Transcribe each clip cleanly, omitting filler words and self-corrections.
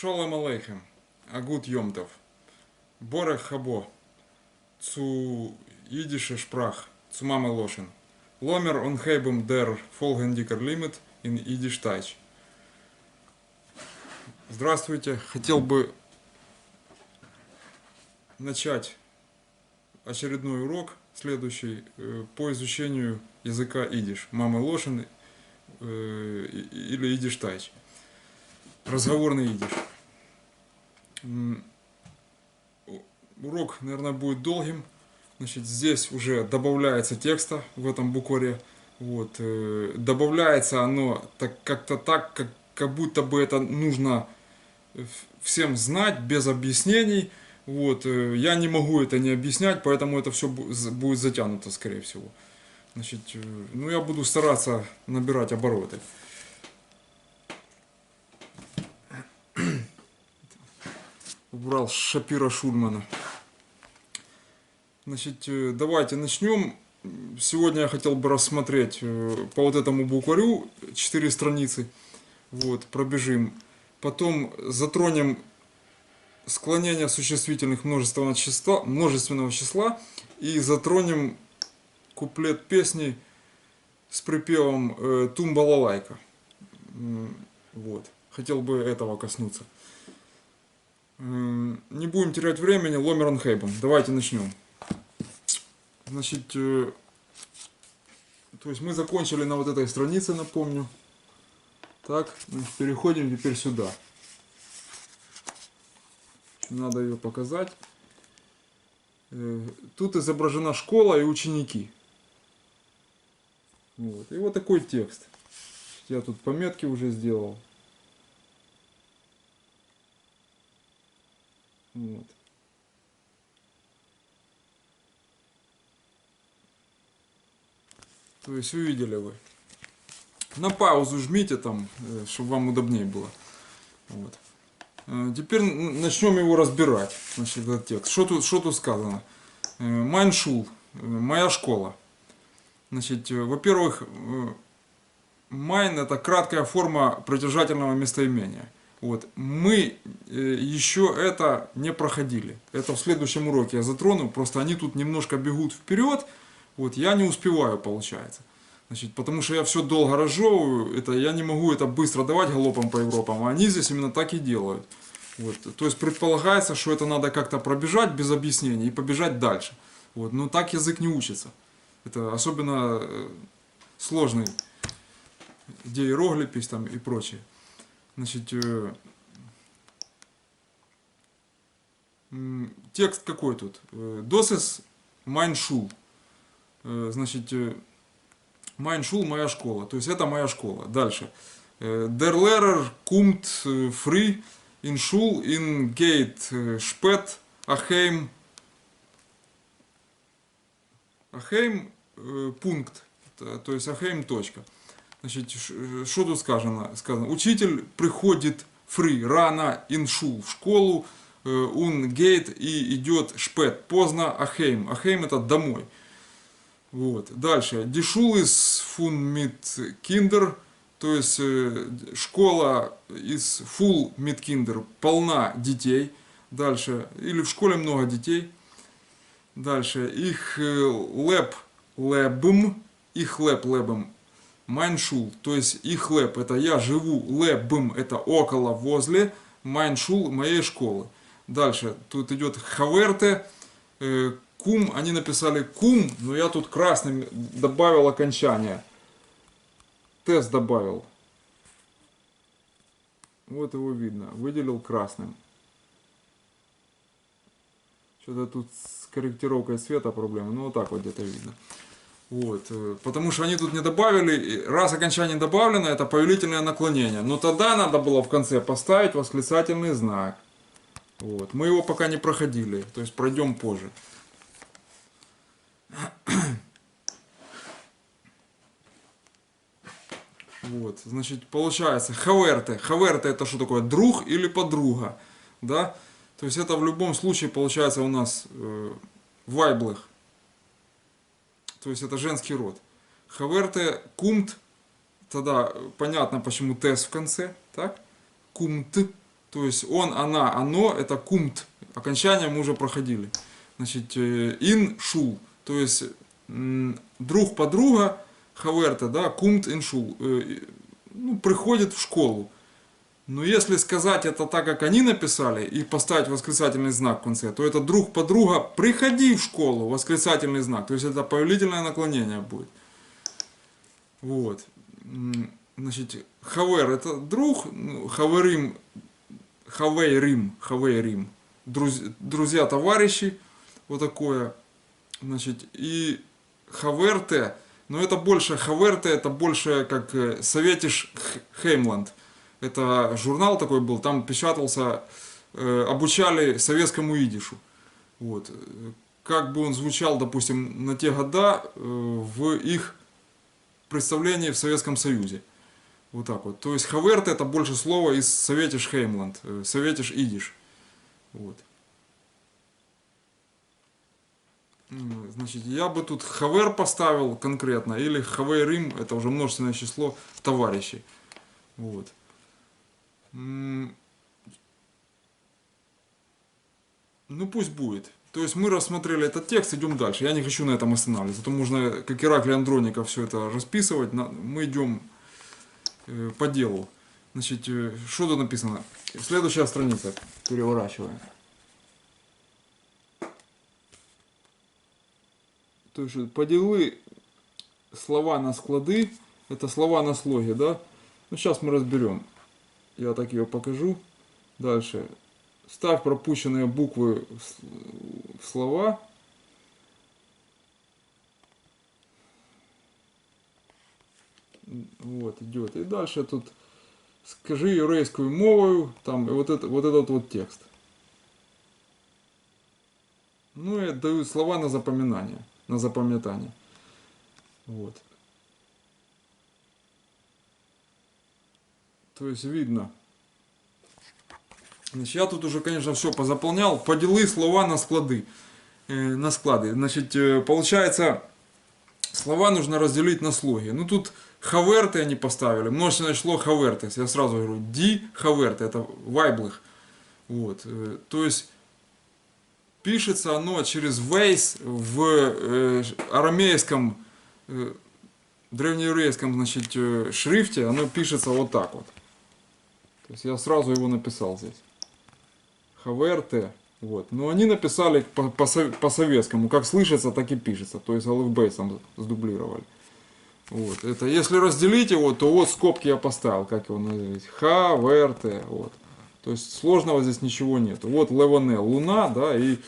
Шолом алейхем, агут йомтов, Борech хабо, zu jüdische Sprach, zu Mame loschen. Lomer on hebben der folgendiker limit in Yiddish Deutsch. Здравствуйте, хотел бы начать очередной урок, следующий, по изучению языка идиш, Маме лошен или Yiddish Deutsch. Разговорный идиш. Урок, наверное, будет долгим. Значит, здесь уже добавляется текста в этом букваре. Вот. Добавляется оно как-то так, как будто бы это нужно всем знать, без объяснений. Вот. Я не могу это не объяснять, поэтому это все будет затянуто, скорее всего. Значит, ну, я буду стараться набирать обороты. Убрал Шапира Шульмана. Значит, давайте начнем. Сегодня я хотел бы рассмотреть по вот этому букварю 4 страницы. Вот, пробежим. Потом затронем склонение существительных множественного числа и затронем куплет песни с припевом «Тум-балалайка». Вот, хотел бы этого коснуться. Не будем терять времени, Ломер он Хейбен. Давайте начнем. Значит, то есть мы закончили на вот этой странице, напомню. Так, значит, переходим теперь сюда. Надо ее показать. Тут изображена школа и ученики. Вот. И вот такой текст. Я тут пометки уже сделал. Вот. То есть увидели вы. На паузу жмите там, чтобы вам удобнее было. Вот. Теперь начнем его разбирать. Значит, этот текст. Что тут сказано? Майншул, моя школа. Значит, во-первых, майн это краткая форма притяжательного местоимения. Вот. Мы еще это не проходили. Это в следующем уроке я затрону. Просто они тут немножко бегут вперед. Вот. Я не успеваю, получается. Значит, потому что я все долго разжевываю. Это, я не могу это быстро давать галопом по Европам. А они здесь именно так и делают. Вот. То есть предполагается, что это надо как-то пробежать без объяснений и побежать дальше. Вот. Но так язык не учится. Это особенно сложный, где иероглифы там и прочее. Значит, текст какой тут? Das ist mein Schul. Значит, mein Schul, моя школа. То есть это моя школа. Дальше. Der Lehrer kommt früh in Schul, in geht spät, Achheim, пункт. То есть Achheim, точка. Значит, что тут сказано? Учитель приходит фри, рано, иншул, в школу, он гейт и идет шпет, поздно, ахейм. Ахейм это домой. Вот. Дальше. Дишул из фун мит киндер, то есть школа из фул мит киндер, полна детей. Дальше. Или в школе много детей. Дальше. Их леп лебм, их леп лебм. Майншул, то есть и хлеб, это я живу, лебым, это около, возле, майншул, моей школы. Дальше, тут идет хаверте, кум, они написали кум, но я тут красным добавил окончание. Тест добавил. Вот его видно, выделил красным. Что-то тут с корректировкой цвета проблемы, ну вот так вот где-то видно. Вот, потому что они тут не добавили, раз окончание добавлено, это повелительное наклонение. Но тогда надо было в конце поставить восклицательный знак. Вот, мы его пока не проходили, то есть пройдем позже. Вот, значит, получается, хаверте. Хаверте это что такое? Друг или подруга? Да? То есть это в любом случае получается у нас вайблых. То есть это женский род. Хаверте кумт, тогда понятно почему тес в конце, так? Кумт, То есть он, она, оно, это кумт. Окончание мы уже проходили. Значит, ин, шул. То есть друг подруга, хаверте, да, кумт ин шул. Ну, приходит в школу. Но если сказать это так, как они написали, и поставить восклицательный знак в конце, то это друг подруга, приходи в школу, восклицательный знак. То есть это повелительное наклонение будет. Вот. Значит, хавер это друг, хаверим, хавейрим, друзья, товарищи, вот такое. Значит, и хаверте, но это больше хаверте, это больше как Советиш Хеймланд. Это журнал такой был, там печатался, обучали советскому идишу. Вот. Как бы он звучал, допустим, на те года в их представлении в Советском Союзе. Вот так вот. То есть хаверте это больше слово из Советиш Хеймланд, Советиш идиш. Вот. Значит, я бы тут хавер поставил конкретно, или хавейрим, это уже множественное число товарищей. Вот. Ну пусть будет. То есть мы рассмотрели этот текст, идем дальше. Я не хочу на этом останавливаться. То можно, как Ираклий Андроников, все это расписывать. Мы идем по делу. Значит, что тут написано? Следующая страница. Переворачиваем. То есть поделы слова на склады, это слова на слоге, да? Ну сейчас мы разберем. Я так ее покажу. Дальше. Ставь пропущенные буквы в слова. Вот, идет. И дальше тут скажи еврейскую мовою, там, и вот этот вот текст. Ну и дают слова на запоминание, на запам'ятание. Вот. То есть видно. Значит, я тут уже, конечно, все позаполнял. Поделы слова на склады. На склады. Значит, получается, слова нужно разделить на слоги. Ну тут хаверты они поставили. Множественное число хавертес. Я сразу говорю, ди хаверты. Это вайблых. Вот. То есть пишется оно через вейс в арамейском, древнееврейском, значит, шрифте. Оно пишется вот так вот. То есть я сразу его написал здесь. Хаверте. Вот. Но они написали по-советскому. Как слышится, так и пишется. То есть алфбейтом сдублировали. Вот. Это, если разделить его, то вот скобки я поставил. Как его называть? Хаверте. Вот. То есть сложного здесь ничего нет. Вот Левоне, луна, да, и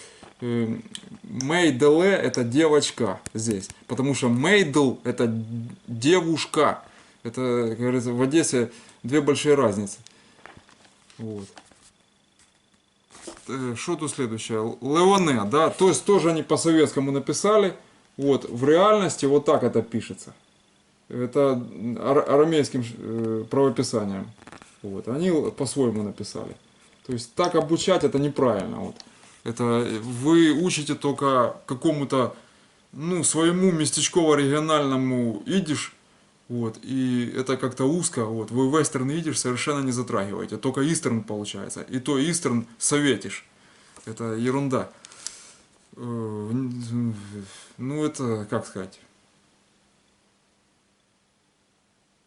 Мейделе это девочка здесь. Потому что Мейдл это девушка. Это, как говорится, в Одессе две большие разницы. Вот. Что тут следующее? Левоне, да, то есть тоже они по-советскому написали. Вот, в реальности вот так это пишется. Это арамейским правописанием. Вот, они по-своему написали. То есть так обучать это неправильно. Вот. Это вы учите только какому-то, ну, своему местечково-региональному идиш. Вот, и это как-то узко, вот, вы вестерн идиш совершенно не затрагиваете, только истерн получается, и то истерн советиш, это ерунда. Ну это, как сказать,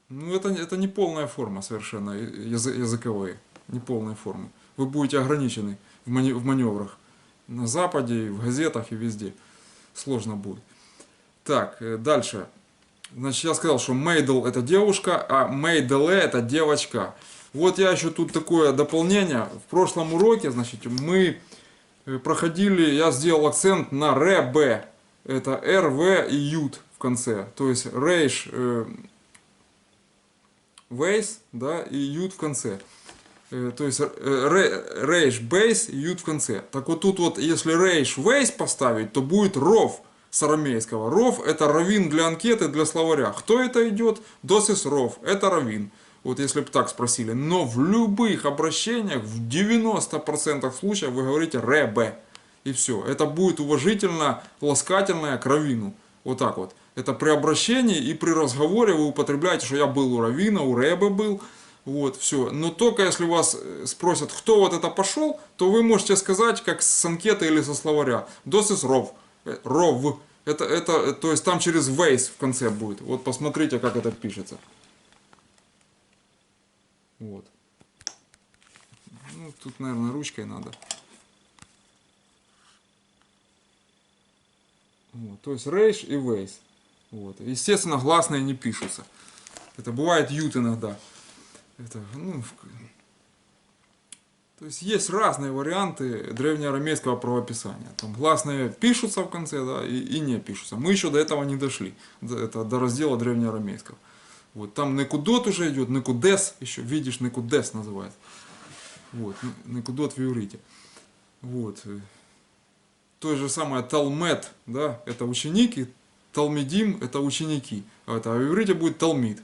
ну это не полная форма совершенно языковые, не полная форма. Вы будете ограничены в маневрах, на Западе, в газетах и везде, сложно будет. Так, дальше. Значит, я сказал, что Мейдл это девушка, а Мейделе это девочка. Вот я еще тут такое дополнение. В прошлом уроке, значит, мы проходили, я сделал акцент на РБ. Это РВ и ют в конце. То есть рейш, вейс, да, и ют в конце. То есть рейш, бейс и ют в конце. Так вот тут вот, если рейш, вейс поставить, то будет ров. С арамейского. Ров это раввин для анкеты, для словаря. Кто это идет? Досис ров. Это раввин. Вот если бы так спросили. Но в любых обращениях, в 90% случаев вы говорите ребе. И все. Это будет уважительно, ласкательное к раввину. Вот так вот. Это при обращении и при разговоре вы употребляете, что я был у раввина, у ребе был. Вот, все. Но только если вас спросят, кто вот это пошел, то вы можете сказать, как с анкеты или со словаря. Das ist ров. Ров. То есть там через Waze в конце будет. Вот посмотрите, как это пишется. Вот. Ну, тут, наверное, ручкой надо. Вот. То есть Рейш и Waze. Вот. Естественно, гласные не пишутся. Это бывает ют иногда. Это, ну, то есть есть разные варианты древнеарамейского правописания. Там гласные пишутся в конце, да, и не пишутся. Мы еще до этого не дошли, до раздела древнеарамейского. Вот, там некудот уже идет, некудес, еще видишь, некудес называется. Вот, некудот в иврите. Вот. То же самое талмед, да, это ученик, и талмидим это ученики. А в иврите будет талмид.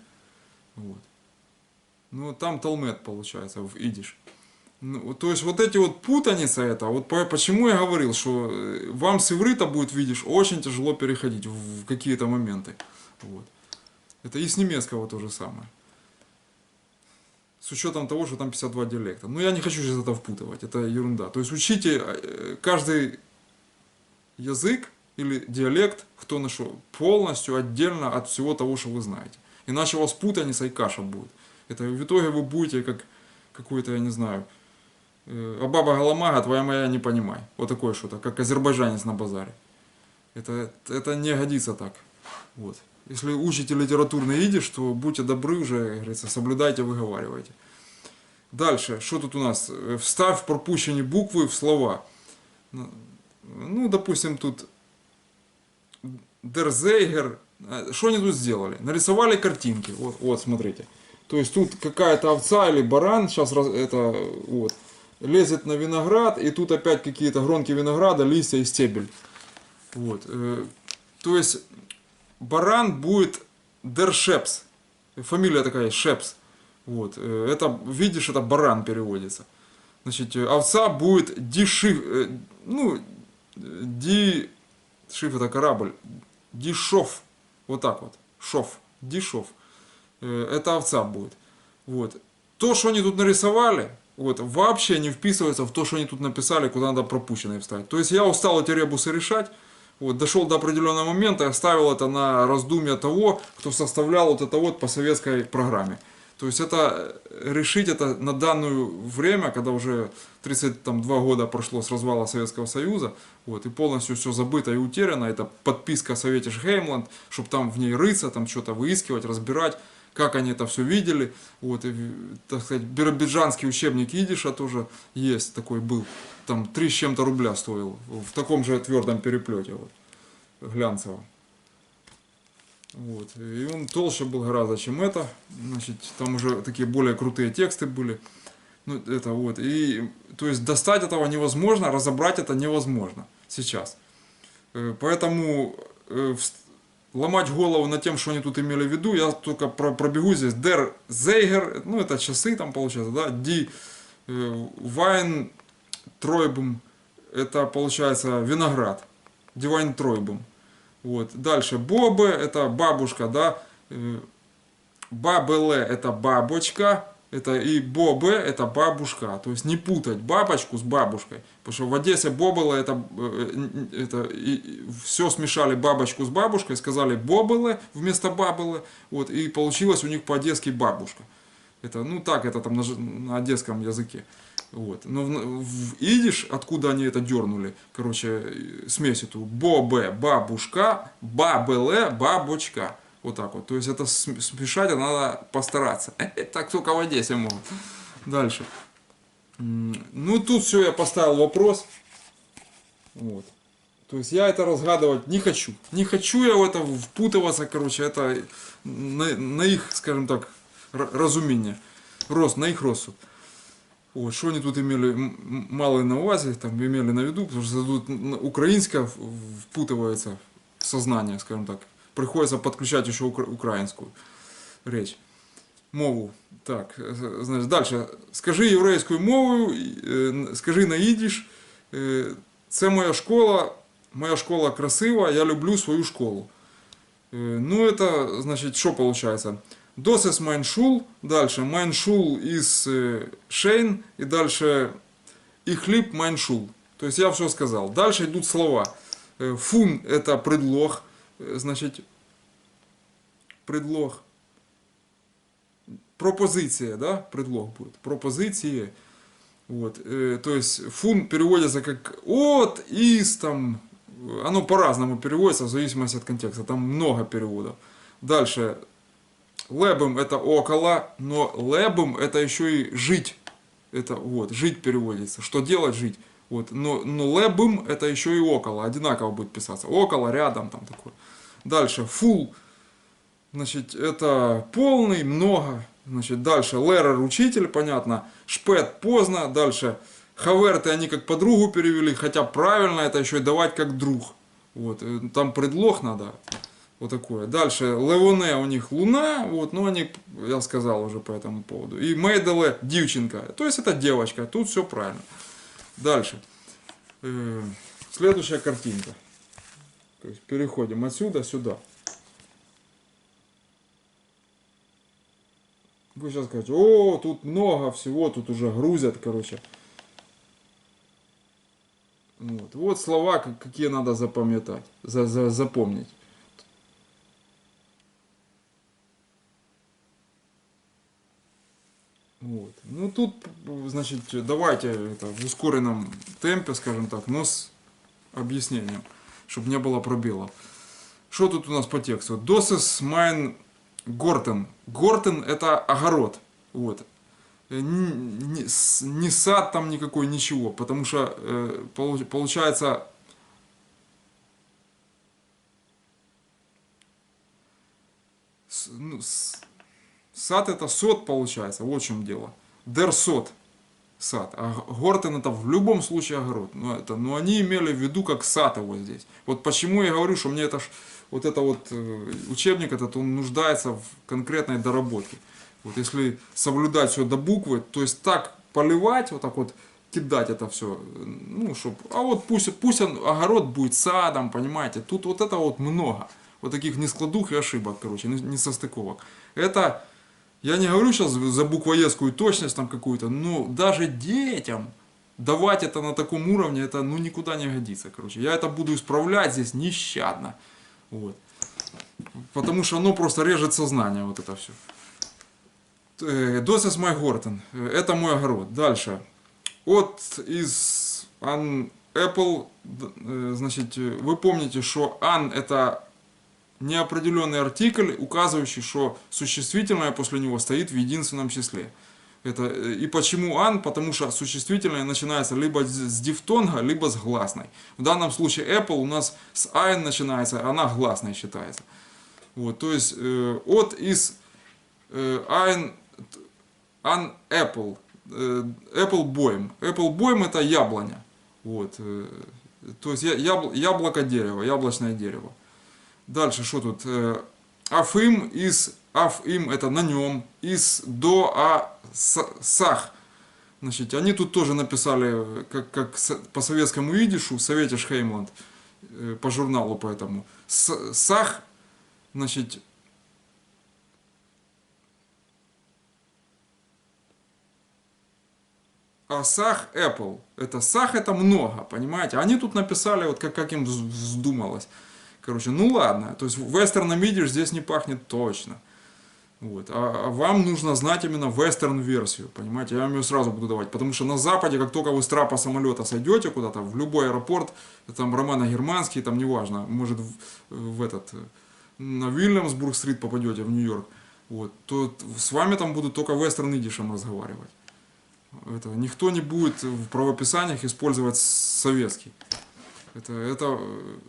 Вот. Ну, там талмед получается в идиш. Ну, то есть вот эти вот путаница это, вот почему я говорил, что вам с иврита будет, видишь, очень тяжело переходить в какие-то моменты. Вот. Это и с немецкого то же самое. С учетом того, что там 52 диалекта. Но я не хочу сейчас это впутывать, это ерунда. То есть учите каждый язык или диалект, кто нашел, полностью отдельно от всего того, что вы знаете. Иначе у вас путаница и каша будет. Это в итоге вы будете как какой-то, я не знаю, а баба Галамага, твоя моя не понимай. Вот такое что-то, как азербайджанец на базаре. Это не годится так. Вот. Если учите литературный идиш, то будьте добры уже, говорится, соблюдайте, выговаривайте. Дальше, что тут у нас? Вставь пропущенные буквы в слова. Ну, допустим, тут Дерзейгер. Что они тут сделали? Нарисовали картинки. Вот, смотрите. То есть тут какая-то овца или баран, сейчас это вот, лезет на виноград, и тут опять какие-то гронки винограда, листья и стебель. Вот. То есть баран будет Дершепс. Фамилия такая, Шепс. Вот. Это, видишь, это баран переводится. Значит, овца будет Дишиф. Ну, Дишиф это корабль. Дишов. Вот так вот. Шов. Дишов. Это овца будет. Вот. То, что они тут нарисовали, вот, вообще не вписывается в то, что они тут написали, куда надо пропущенные вставить. То есть я устал эти ребусы решать. Вот, дошел до определенного момента и оставил это на раздумье того, кто составлял вот это вот по советской программе. То есть это решить это на данное время, когда уже 32 года прошло с развала Советского Союза, вот, и полностью все забыто и утеряно, это подписка Советиш Геймланд, чтобы там в ней рыться, там что-то выискивать, разбирать, как они это все видели. Вот, и, так сказать, биробиджанский учебник идиша тоже есть, такой был, там 3 с чем-то рубля стоил, в таком же твердом переплете, вот, глянцевом. Вот. И он толще был гораздо, чем это. Значит, там уже такие более крутые тексты были. Ну, это вот. И, то есть достать этого невозможно, разобрать это невозможно сейчас. Поэтому ломать голову над тем, что они тут имели в виду, я только пробегу здесь. Der Zeiger, ну это часы там получается, да. Die Weintrauben, это получается виноград. Die Weintrauben. Вот. Дальше Бобе это бабушка, да. Бабеле это бабочка. Это и Бобе это бабушка. То есть не путать бабочку с бабушкой. Потому что в Одессе Бобеле это все смешали бабочку с бабушкой, сказали Бобеле вместо Бабеле. Вот, и получилось у них по-одесски бабушка. Это, ну так, это там на одесском языке. Вот. Но в идиш, откуда они это дернули, короче, смесь эту, бобе, бабушка, бабеле, бабочка. Вот так вот. То есть это смешать надо постараться. Так только в Одессе могут. Дальше. Ну тут все, я поставил вопрос. Вот. То есть я это разгадывать не хочу. Не хочу я в это впутываться, короче, это на их, скажем так, разумение. На их розсуд. Вот, что они тут имели мало на увазе, там имели на виду, потому что тут украинское впутывается в сознание, скажем так. Приходится подключать еще украинскую речь. Мову. Так, значит, дальше. Скажи єврейською мовою, скажи на їдиш, це моя школа красива, я люблю свою школу. Ну, это, значит, что получается? Das ist mein Schul, дальше mein Schul ist schön, и дальше ich lieb mein Schul. То есть я все сказал. Дальше идут слова. Фун это предлог, значит, предлог. Пропозиция, да, предлог будет. Пропозиции. Вот, то есть фун переводится как от, из, там, оно по-разному переводится в зависимости от контекста, там много переводов. Дальше, лебем это около, но лебем это еще и жить, это вот, жить переводится, что делать, жить. Вот, но лебем это еще и около, одинаково будет писаться, около, рядом, там такое. Дальше, фул, значит, это полный, много. Значит, дальше лерер учитель, понятно, шпет поздно, дальше хаверты они как подругу перевели, хотя правильно это еще и давать как друг. Вот, там предлог надо, вот такое. Дальше левоне у них луна, вот, ну они, я сказал уже по этому поводу. И мейделе девчонка, то есть это девочка, тут все правильно. Дальше, следующая картинка. То есть переходим отсюда сюда. Вы сейчас скажете, о, тут много всего, тут уже грузят, короче. Вот слова, какие надо запам'ятати, запомнить. Вот. Ну тут, значит, давайте это в ускоренном темпе, скажем так, но с объяснением, чтобы не было пробелов. Что тут у нас по тексту? Das ist mein Гортен. Гортен это огород. Вот. Не сад там никакой, ничего. Потому что получается сад это сот получается. Вот в чем дело. Der сот. Сад. А Гортен это в любом случае огород. Но они имели в виду как сад его здесь. Вот почему я говорю, что мне это вот учебник этот, он нуждается в конкретной доработке. Вот если соблюдать все до буквы, то есть так поливать, вот так вот кидать это все, ну, чтоб, а вот пусть огород будет садом, понимаете, тут вот это вот много, вот таких нескладух и ошибок, короче, несостыковок. Это, я не говорю сейчас за буквоедскую точность там какую-то, но даже детям давать это на таком уровне, это ну никуда не годится, короче. Я это буду исправлять здесь нещадно. Вот. Потому что оно просто режет сознание, вот это все. Das ist mein Garten. Это мой огород. Дальше. От из an apple, значит, вы помните, что an это неопределенный артикль, указывающий, что существительное после него стоит в единственном числе. Это, и почему an? Потому что существительное начинается либо с дифтонга, либо с гласной. В данном случае apple у нас с ein начинается, она гласной считается. Вот, то есть от из ein an apple. Apple boim. Apple boim это яблоня. Вот, то есть яблоко дерево, яблочное дерево. Дальше что тут? Афим из афим это на нем, из до сах. Значит, они тут тоже написали, как по советскому идишу, Советиш Хеймланд, по журналу поэтому. Сах, значит, а сах Apple. Это сах это много, понимаете? Они тут написали, вот как им вздумалось. Короче, ну ладно, то есть вестерном видишь, здесь не пахнет точно. Вот. А вам нужно знать именно вестерн-версию, понимаете, я вам ее сразу буду давать, потому что на Западе, как только вы с трапа самолета сойдете куда-то, в любой аэропорт, там романо-германский, там неважно, может на Вильямсбург-стрит попадете в Нью-Йорк, вот, то с вами там будут только вестерн-идишем разговаривать. Это, никто не будет в правописаниях использовать советский. Это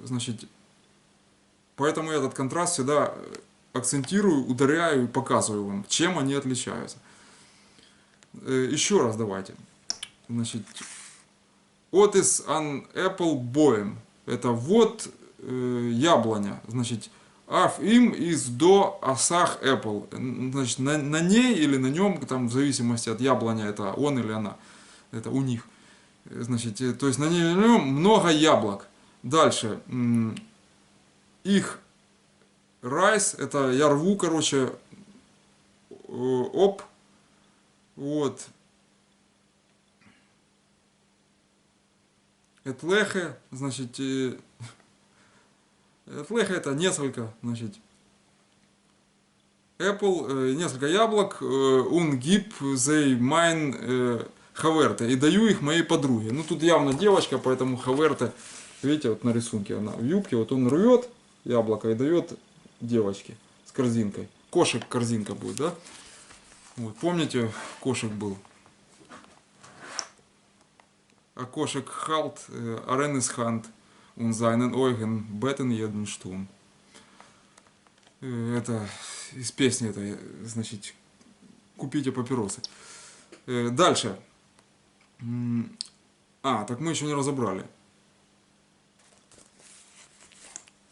значит, поэтому я этот контраст всегда акцентирую, ударяю и показываю вам, чем они отличаются. Еще раз давайте. Значит, от из an apple boem. Это вот яблоня. Значит, аф им из до асах apple. Значит, на ней или на нем, там, в зависимости от яблоня, это он или она. Это у них. Значит, то есть на ней или на нем много яблок. Дальше. Их райс, это я рву, короче, оп. Вот. Этлехе, значит, Этлехе это несколько, значит, Apple, несколько яблок, un gib they mine Хаверте, и даю их моей подруге. Ну тут явно девочка, поэтому Хаверте, видите, вот на рисунке она в юбке, вот он рвет яблоко и дает девочке с корзинкой. Кошек корзинка будет, да? Вот, помните, кошек был. А кошек halt, Arenes Hand und seinen Eugen beten jeden Sturm. Это из песни, это, значит, купите папиросы. Дальше. Так мы еще не разобрали.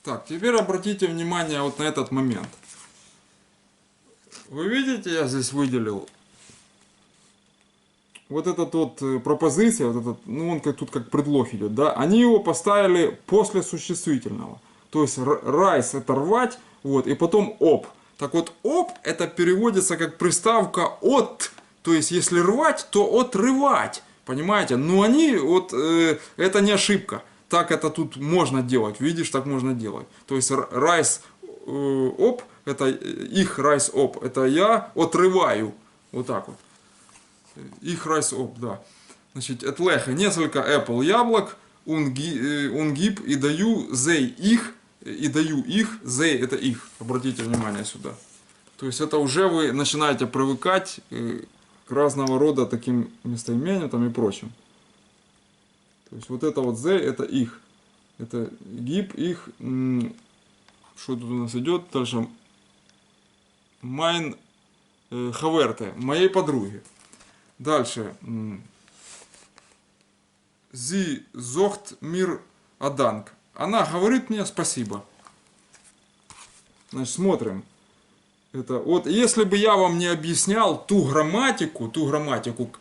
Так, теперь обратите внимание вот на этот момент. Вы видите, я здесь выделил вот этот вот пропозиция, вот этот, ну он как тут как предлог идет, да, они его поставили после существительного. То есть райс это рвать, вот, и потом оп. Так вот, оп это переводится как приставка от, то есть если рвать, то отрывать, понимаете? Но они, вот, это не ошибка. Так это тут можно делать, видишь, так можно делать. То есть райс оп, это их райс оп, это я отрываю, вот так вот. Их райс оп, да. Значит, этлеха, несколько Apple яблок, унгиб и даю зей их, и даю их, зей это их. Обратите внимание сюда. То есть это уже вы начинаете привыкать к разного рода таким местоимениям там и прочим. То есть вот это вот зей это их. Это гиб их. Что тут у нас идет? Дальше. Майн хаверте, моей подруги. Дальше. Зи зохт мир аданг. Она говорит мне спасибо. Значит, смотрим. Это вот если бы я вам не объяснял ту грамматику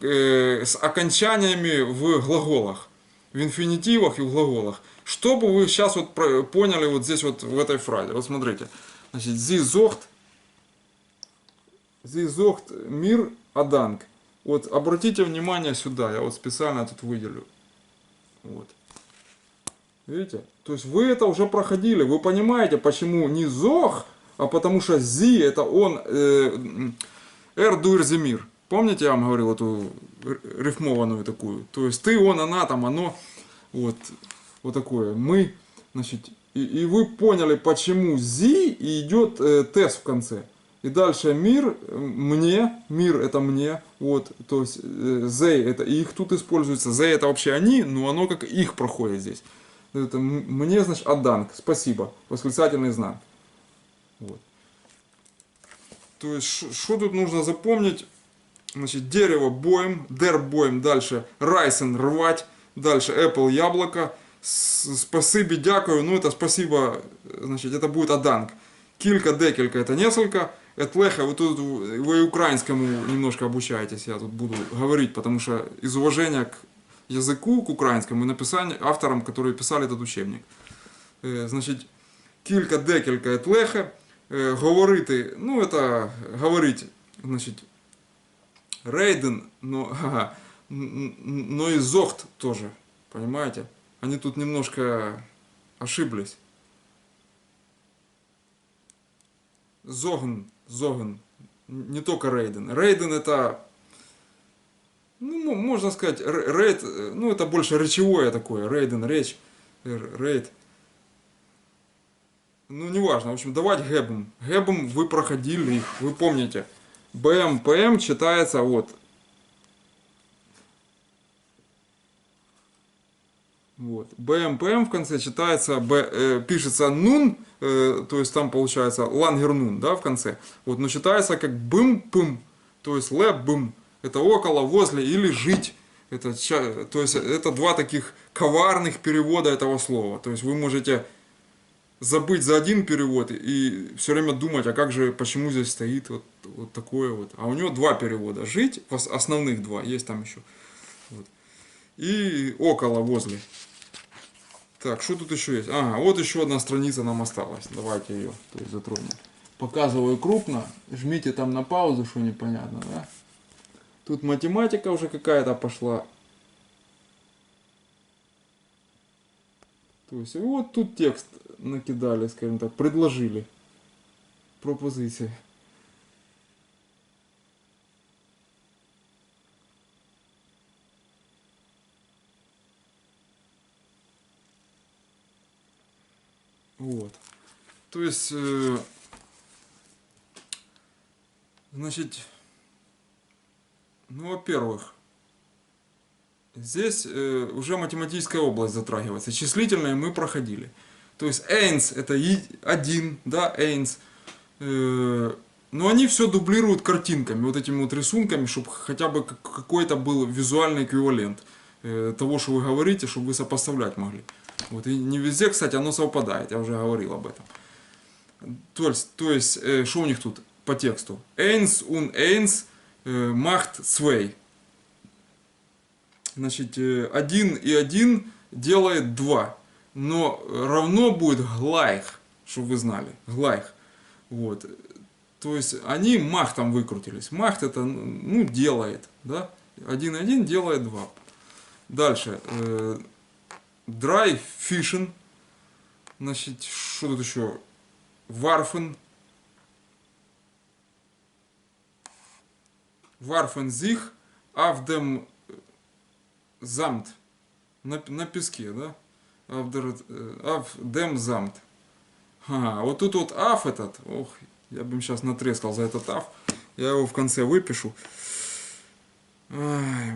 с окончаниями в глаголах, в инфинитивах и в глаголах, что бы вы сейчас вот поняли вот здесь вот в этой фразе. Вот смотрите. Значит, зи зохт мир аданг. Вот обратите внимание сюда, я вот специально тут выделю. Вот. Видите? То есть вы это уже проходили, вы понимаете, почему не зох, а потому что зи это он эрдуэрземир. Помните, я вам говорил эту рифмованную такую? То есть ты, он, она, там, оно, вот такое. Мы, значит, и вы поняли, почему зи и идет тес в конце. И дальше мир, мне, мир это мне, вот, то есть зей это их тут используется, зей это вообще они, но оно как их проходит здесь. Это мне, значит, аданг, спасибо, восклицательный знак. Вот. То есть, что тут нужно запомнить? Значит, дерево боем, дер боем, дальше райсен рвать, дальше apple яблоко, спасибо, дякую, ну это спасибо, значит, это будет аданг. Килька, декелька это несколько. Этлеха, вы тут вы украинскому немножко обучаетесь, я тут буду говорить, потому что из уважения к языку, к украинскому, и написанию авторам, которые писали этот учебник. Значит, килька, декелька, этлеха, говорити, ну это говорить, значит, рейден, но и зохт тоже, понимаете? Они тут немножко ошиблись. Зогн, не только рейден. Рейден это, ну, можно сказать, рейд, ну, это больше речевое такое. Рейден, речь, рейд. Ну, неважно. В общем, давать гэбом. Гэбом вы проходили их, вы помните. БМ, ПМ читается вот. Вот. БМ в конце читается, пишется нун, то есть там получается лангернун, да, в конце. Вот, но читается как бым-пым, то есть лэ-бым. Это около, возле или жить. Это, то есть это два таких коварных перевода этого слова. То есть вы можете забыть за один перевод и все время думать, а как же, почему здесь стоит вот такое вот. А у него два перевода. Жить, основных два, есть там еще. Вот. И около, возле. Так, что тут еще есть? Ага, вот еще одна страница нам осталась. Давайте ее затронем. Показываю крупно. Жмите там на паузу, что непонятно, да? Тут математика уже какая-то пошла. То есть вот тут текст накидали, скажем так, предложили. Пропозиции. Вот. То есть, значит, ну, во-первых, здесь уже математическая область затрагивается. Числительные мы проходили. То есть эйнс это один, да, эйнс. Но они все дублируют картинками, вот этими вот рисунками, чтобы хотя бы какой-то был визуальный эквивалент того, что вы говорите, чтобы вы сопоставлять могли. Вот. И не везде, кстати, оно совпадает, я уже говорил об этом. То есть, что у них тут по тексту? Eins und eins macht zwei. Значит, 1 и 1 делает 2. Но равно будет gleich, чтобы вы знали. Gleich. Вот. То есть, они махтом выкрутились. Махт это, ну, делает. Да? 1 и 1 делает 2. Дальше. Drei Fischen. Значит, что тут еще? Warfen. Warfen sich auf dem Samt. На песке, да? Auf dem Samt. Ага, вот тут вот аф этот. Ох, я бы им сейчас натрескал за этот аф. Я его в конце выпишу. Ай,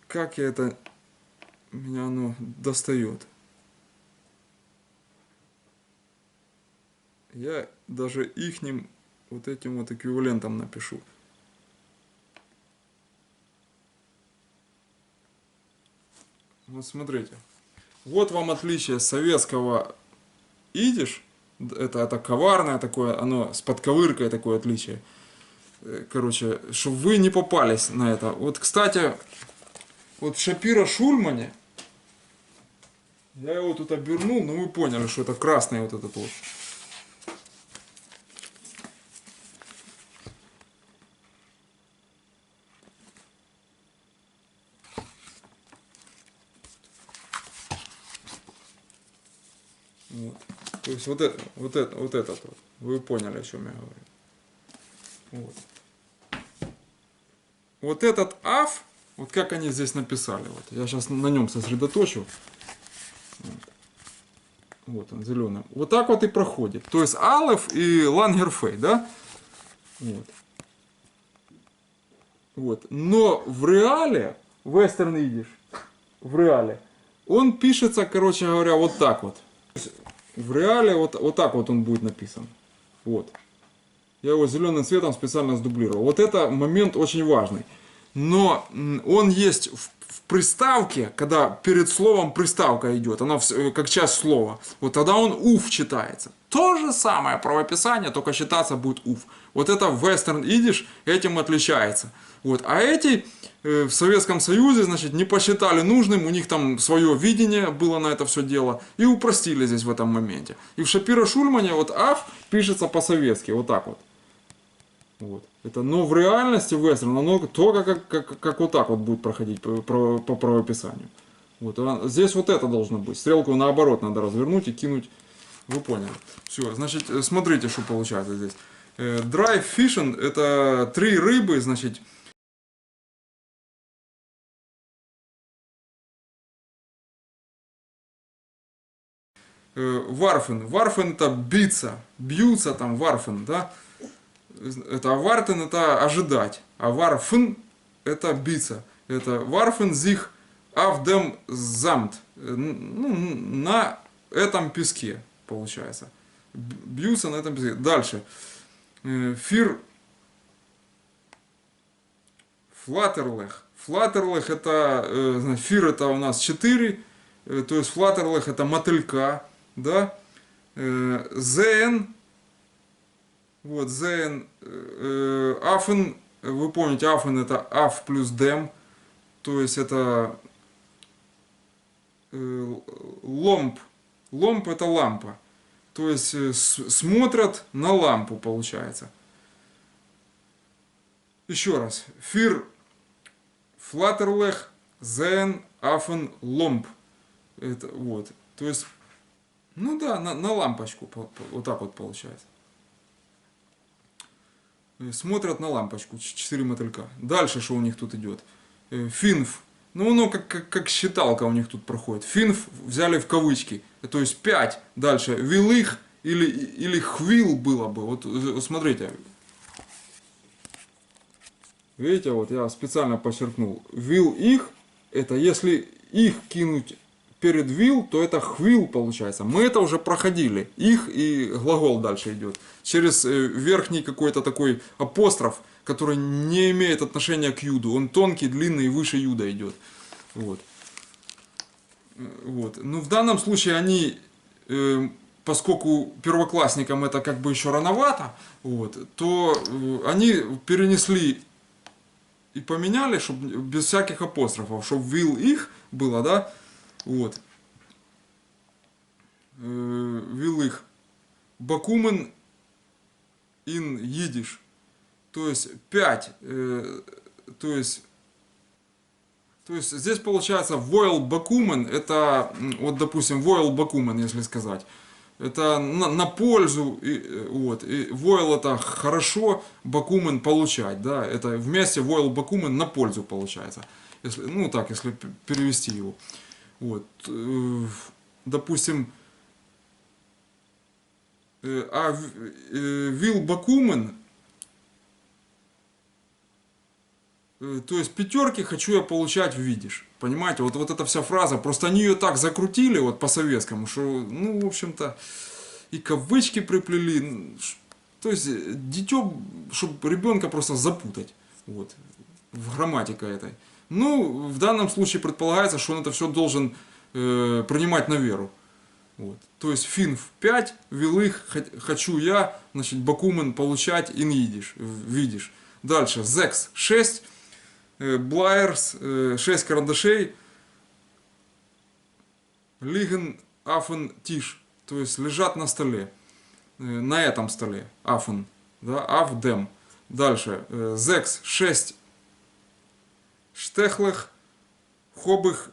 как я это... Меня оно достает. Я даже ихним вот этим вот эквивалентом напишу. Вот смотрите. Вот вам отличие советского идиш. Это коварное такое, оно с подковыркой такое отличие. Короче, чтобы вы не попались на это. Вот, кстати, вот в Шапиро-Шульмане, я его тут обернул, но вы поняли, что это красный вот этот вот. Вот. То есть вот этот вот. Вы поняли, о чем я говорю. Вот. Вот этот аф, вот как они здесь написали. Вот. Я сейчас на нем сосредоточу. Вот он, зеленым. Вот так вот и проходит. То есть алеф и лангерфей, да? Вот. Вот. Но в реале, вестерн идиш, в реале, он пишется, короче говоря, вот так вот. В реале вот так вот он будет написан. Вот. Я его зеленым цветом специально сдублировал. Вот это момент очень важный. Но он есть в приставке, когда перед словом приставка идет, она как часть слова. Вот тогда он уф читается. То же самое правописание, только читаться будет уф. Вот это western идиш этим отличается. Вот. А эти в Советском Союзе, значит, не посчитали нужным, у них там свое видение было на это все дело, и упростили здесь в этом моменте. И в Шапиро-Шульмане вот аф пишется по-советски, вот так вот. Вот. Это, но в реальности вестерн, оно только как вот так вот будет проходить по правописанию. Вот. А здесь вот это должно быть. Стрелку наоборот надо развернуть и кинуть. Вы поняли. Все, значит, смотрите, что получается здесь. Dry fishing это 3 рыбы, значит. Варфен. Варфен это биться, бьются там варфен, да. Это вартен это ожидать, а варфен это биться. Это варфен sich auf dem Samt. Ну, на этом песке получается. Бьются на этом песке. Дальше. Фир флаттерлех. Флаттерлех это, фир это у нас 4, то есть флаттерлех это мотылька, да. Зен, вот зен, афен, вы помните, афен это аф плюс дем, то есть это ломб. Ломб это лампа. То есть смотрят на лампу, получается. Еще раз. Фир флаттерлех зен афен ломб. Это вот. То есть, ну да, на лампочку. Вот так вот получается. Смотрят на лампочку. 4 мотылька. Дальше что у них тут идет? Финф. Ну, оно как считалка у них тут проходит. Финф взяли в кавычки. То есть 5. Дальше. Вилых или хвил было бы. Вот смотрите. Видите, вот я специально подчеркнул. Вил их, это если их кинуть перед вил, то это хвил получается. Мы это уже проходили. Их и глагол дальше идет. Через верхний какой-то такой апостроф, который не имеет отношения к юду. Он тонкий, длинный и выше юда идет. Вот. Вот. Но в данном случае они, поскольку первоклассникам это как бы еще рановато, вот, то они перенесли и поменяли, чтобы без всяких апострофов, чтобы вил их было, да, вот. Вил их. Бакумен ин едиш. То есть 5. То есть здесь получается войл бакумен, это, вот допустим, войл бакумен, если сказать. Это на пользу, вот, и войл это хорошо, бакумен получать, да, это вместе войл бакумен на пользу получается, если, ну так, если перевести его, вот, допустим, вил бакумен, то есть пятерки хочу я получать видишь, понимаете, вот эта вся фраза, просто они ее так закрутили вот по-советскому, что, ну, в общем-то, и кавычки приплели, то есть дитё, чтобы ребенка просто запутать, вот, в грамматике этой. Ну, в данном случае предполагается, что он это все должен принимать на веру. Вот. То есть финф 5, вилых хочу я, значит, бакумен получать ин едиш, видишь. Дальше зекс 6, блайерс 6 карандашей, лиген афен тиш, то есть лежат на столе, на этом столе, афен, да, афдем. Дальше зекс 6 штехлых, хобых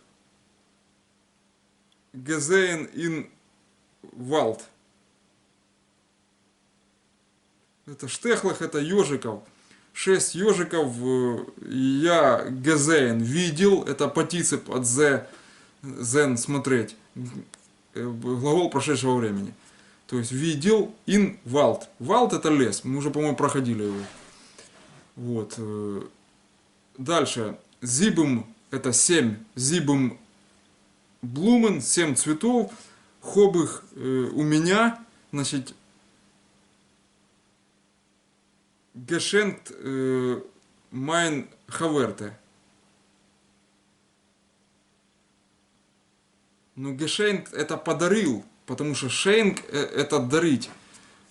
гезейн ин валд. Это штехлых, это ежиков. 6 ежиков я гезейн видел, это партицип от зен смотреть, глагол прошедшего времени. То есть видел ин валд. Валд это лес, мы уже, по-моему, проходили его. Вот. Дальше. Зибым это 7. Зибым блумен, 7 цветов. Хобых у меня, значит, гешенкт майн хаверте. Ну, гешенкт это подарил, потому что шейнк это дарить.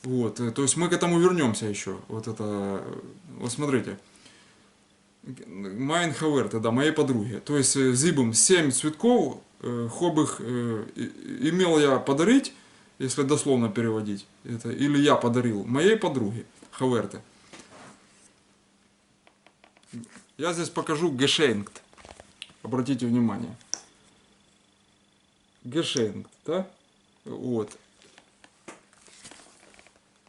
Вот, то есть мы к этому вернемся еще. Вот это, вот смотрите. Майн хаверте, да, моей подруге. То есть зибом 7 цветков, хобых имел я подарить, если дословно переводить, это, или я подарил моей подруге хаверте. Я здесь покажу гешенкт. Обратите внимание. Гешенкт, да? Вот.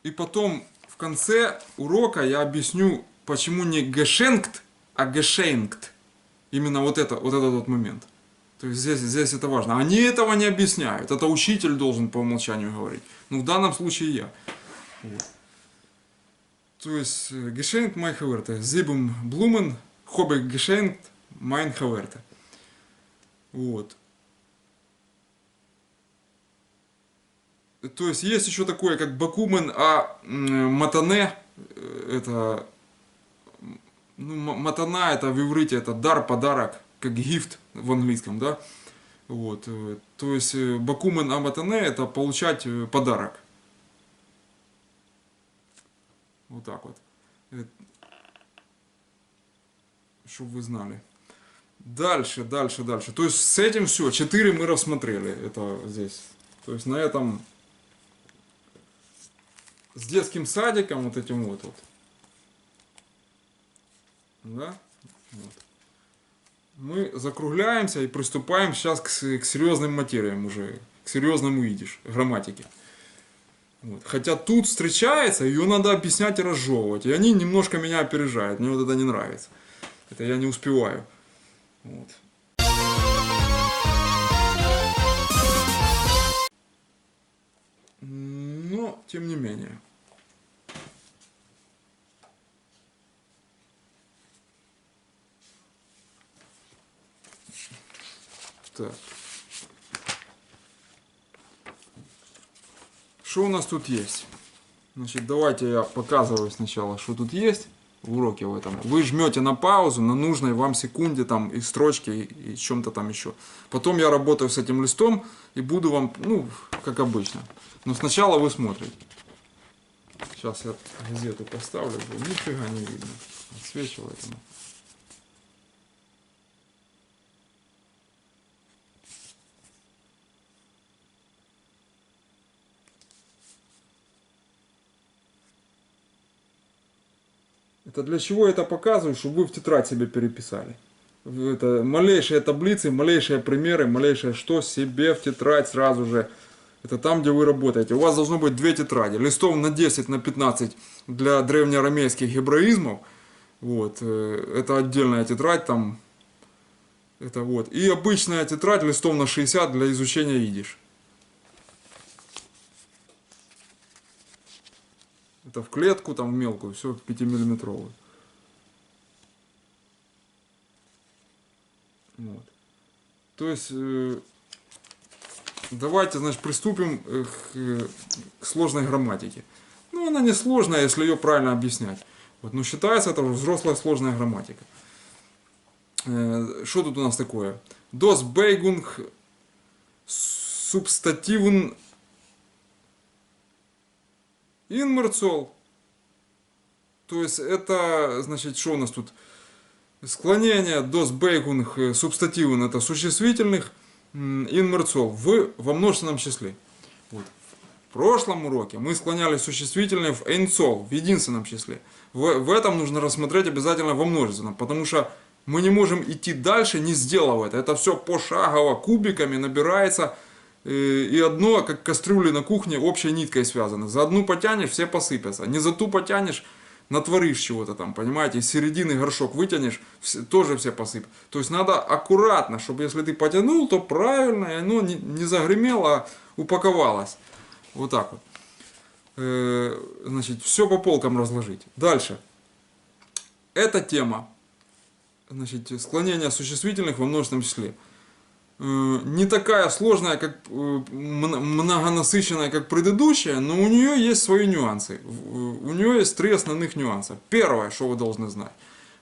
И потом в конце урока я объясню, почему не гешенкт, а гешенкт. Именно вот этот вот момент. То есть здесь это важно. Они этого не объясняют. Это учитель должен по умолчанию говорить. Ну, в данном случае я. Вот. То есть гешенкт майн хаверте. Зибум блумен, хобе гешенкт майн хаверте. Вот. То есть есть еще такое, как бакумен, а матане, это, ну, матана, это в иврите, это дар, подарок, как гифт в английском, да. Вот. То есть бакумен, а матане, это получать подарок. Вот так вот. Чтобы вы знали. Дальше. То есть с этим все. 4 мы рассмотрели. Это здесь. То есть на этом с детским садиком вот этим вот. Да? Вот. Мы закругляемся и приступаем сейчас к серьезным материям уже, к серьезному идиш, грамматике. Вот. Хотя тут встречается, ее надо объяснять и разжевывать. И они немножко меня опережают. Мне вот это не нравится. Это я не успеваю. Вот. Но, тем не менее. Так. Что у нас тут есть? Значит, давайте я показываю сначала, что тут есть в уроке в этом. Вы жмете на паузу на нужной вам секунде там и строчке и чем-то там еще. Потом я работаю с этим листом и буду вам, ну, как обычно. Но сначала вы смотрите. Сейчас я газету поставлю, нифига не видно. Отсвечивает она. Это для чего я это показываю, чтобы вы в тетрадь себе переписали. Это малейшие таблицы, малейшие примеры, малейшее что себе в тетрадь сразу же. Это там, где вы работаете. У вас должно быть две тетради. Листов на 10, на 15 для древнеарамейских гебраизмов. Вот. Это отдельная тетрадь там. Это вот. И обычная тетрадь листов на 60 для изучения идиш. Это в клетку, там в мелкую, все 5-миллиметровую. Вот. То есть, давайте, значит, приступим к сложной грамматике. Ну, она не сложная, если ее правильно объяснять. Вот, но считается это взрослая сложная грамматика. Что тут у нас такое? Das Beigung Substantiven Инмерцол. То есть это, значит, что у нас тут? Склонение dos Beigung субстативен это существительных инмерцол во множественном числе. Вот. В прошлом уроке мы склоняли существительные в эйнцол, в единственном числе. В этом нужно рассмотреть обязательно во множественном, потому что мы не можем идти дальше, не сделав это. Это все пошагово, кубиками набирается. И одно, как кастрюли на кухне, общей ниткой связаны. За одну потянешь, все посыпятся. Не за ту потянешь, натворишь чего-то там, понимаете. Из середины горшок вытянешь, тоже все посыпят. То есть надо аккуратно, чтобы если ты потянул, то правильно, и оно не загремело, а упаковалось. Вот так вот. Значит, все по полкам разложить. Дальше. Эта тема, значит, склонение существительных во множественном числе. Не такая сложная, как многонасыщенная, как предыдущая, но у нее есть свои нюансы. У нее есть 3 основных нюанса. Первое, что вы должны знать.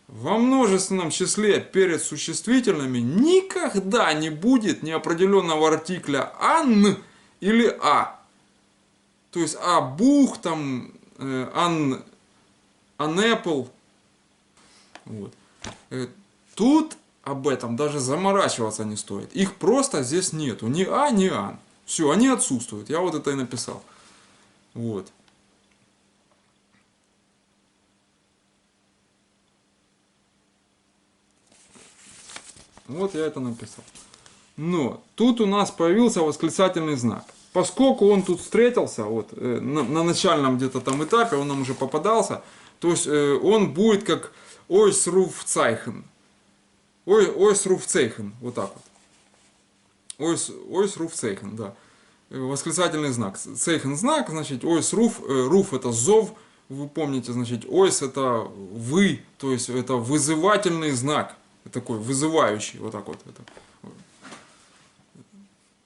Во множественном числе перед существительными никогда не будет неопределенного артикля «ан» или «а». То есть «а бух», там, «ан apple». Вот. Тут об этом даже заморачиваться не стоит. Их просто здесь нету. Ни а, ни ан. Все, они отсутствуют. Я вот это и написал. Вот. Вот я это написал. Но тут у нас появился восклицательный знак. Поскольку он тут встретился, вот, на начальном где-то там этапе, он нам уже попадался, то есть он будет как Ойсруфцайхен. Ойсруфцейхен, вот так вот. Ойсруфцейхен, да. Восклицательный знак. Цейхен знак, значит, ойсруф, руф это зов, вы помните, значит, ойс это вы, то есть это вызывательный знак, такой вызывающий, вот так вот. Это.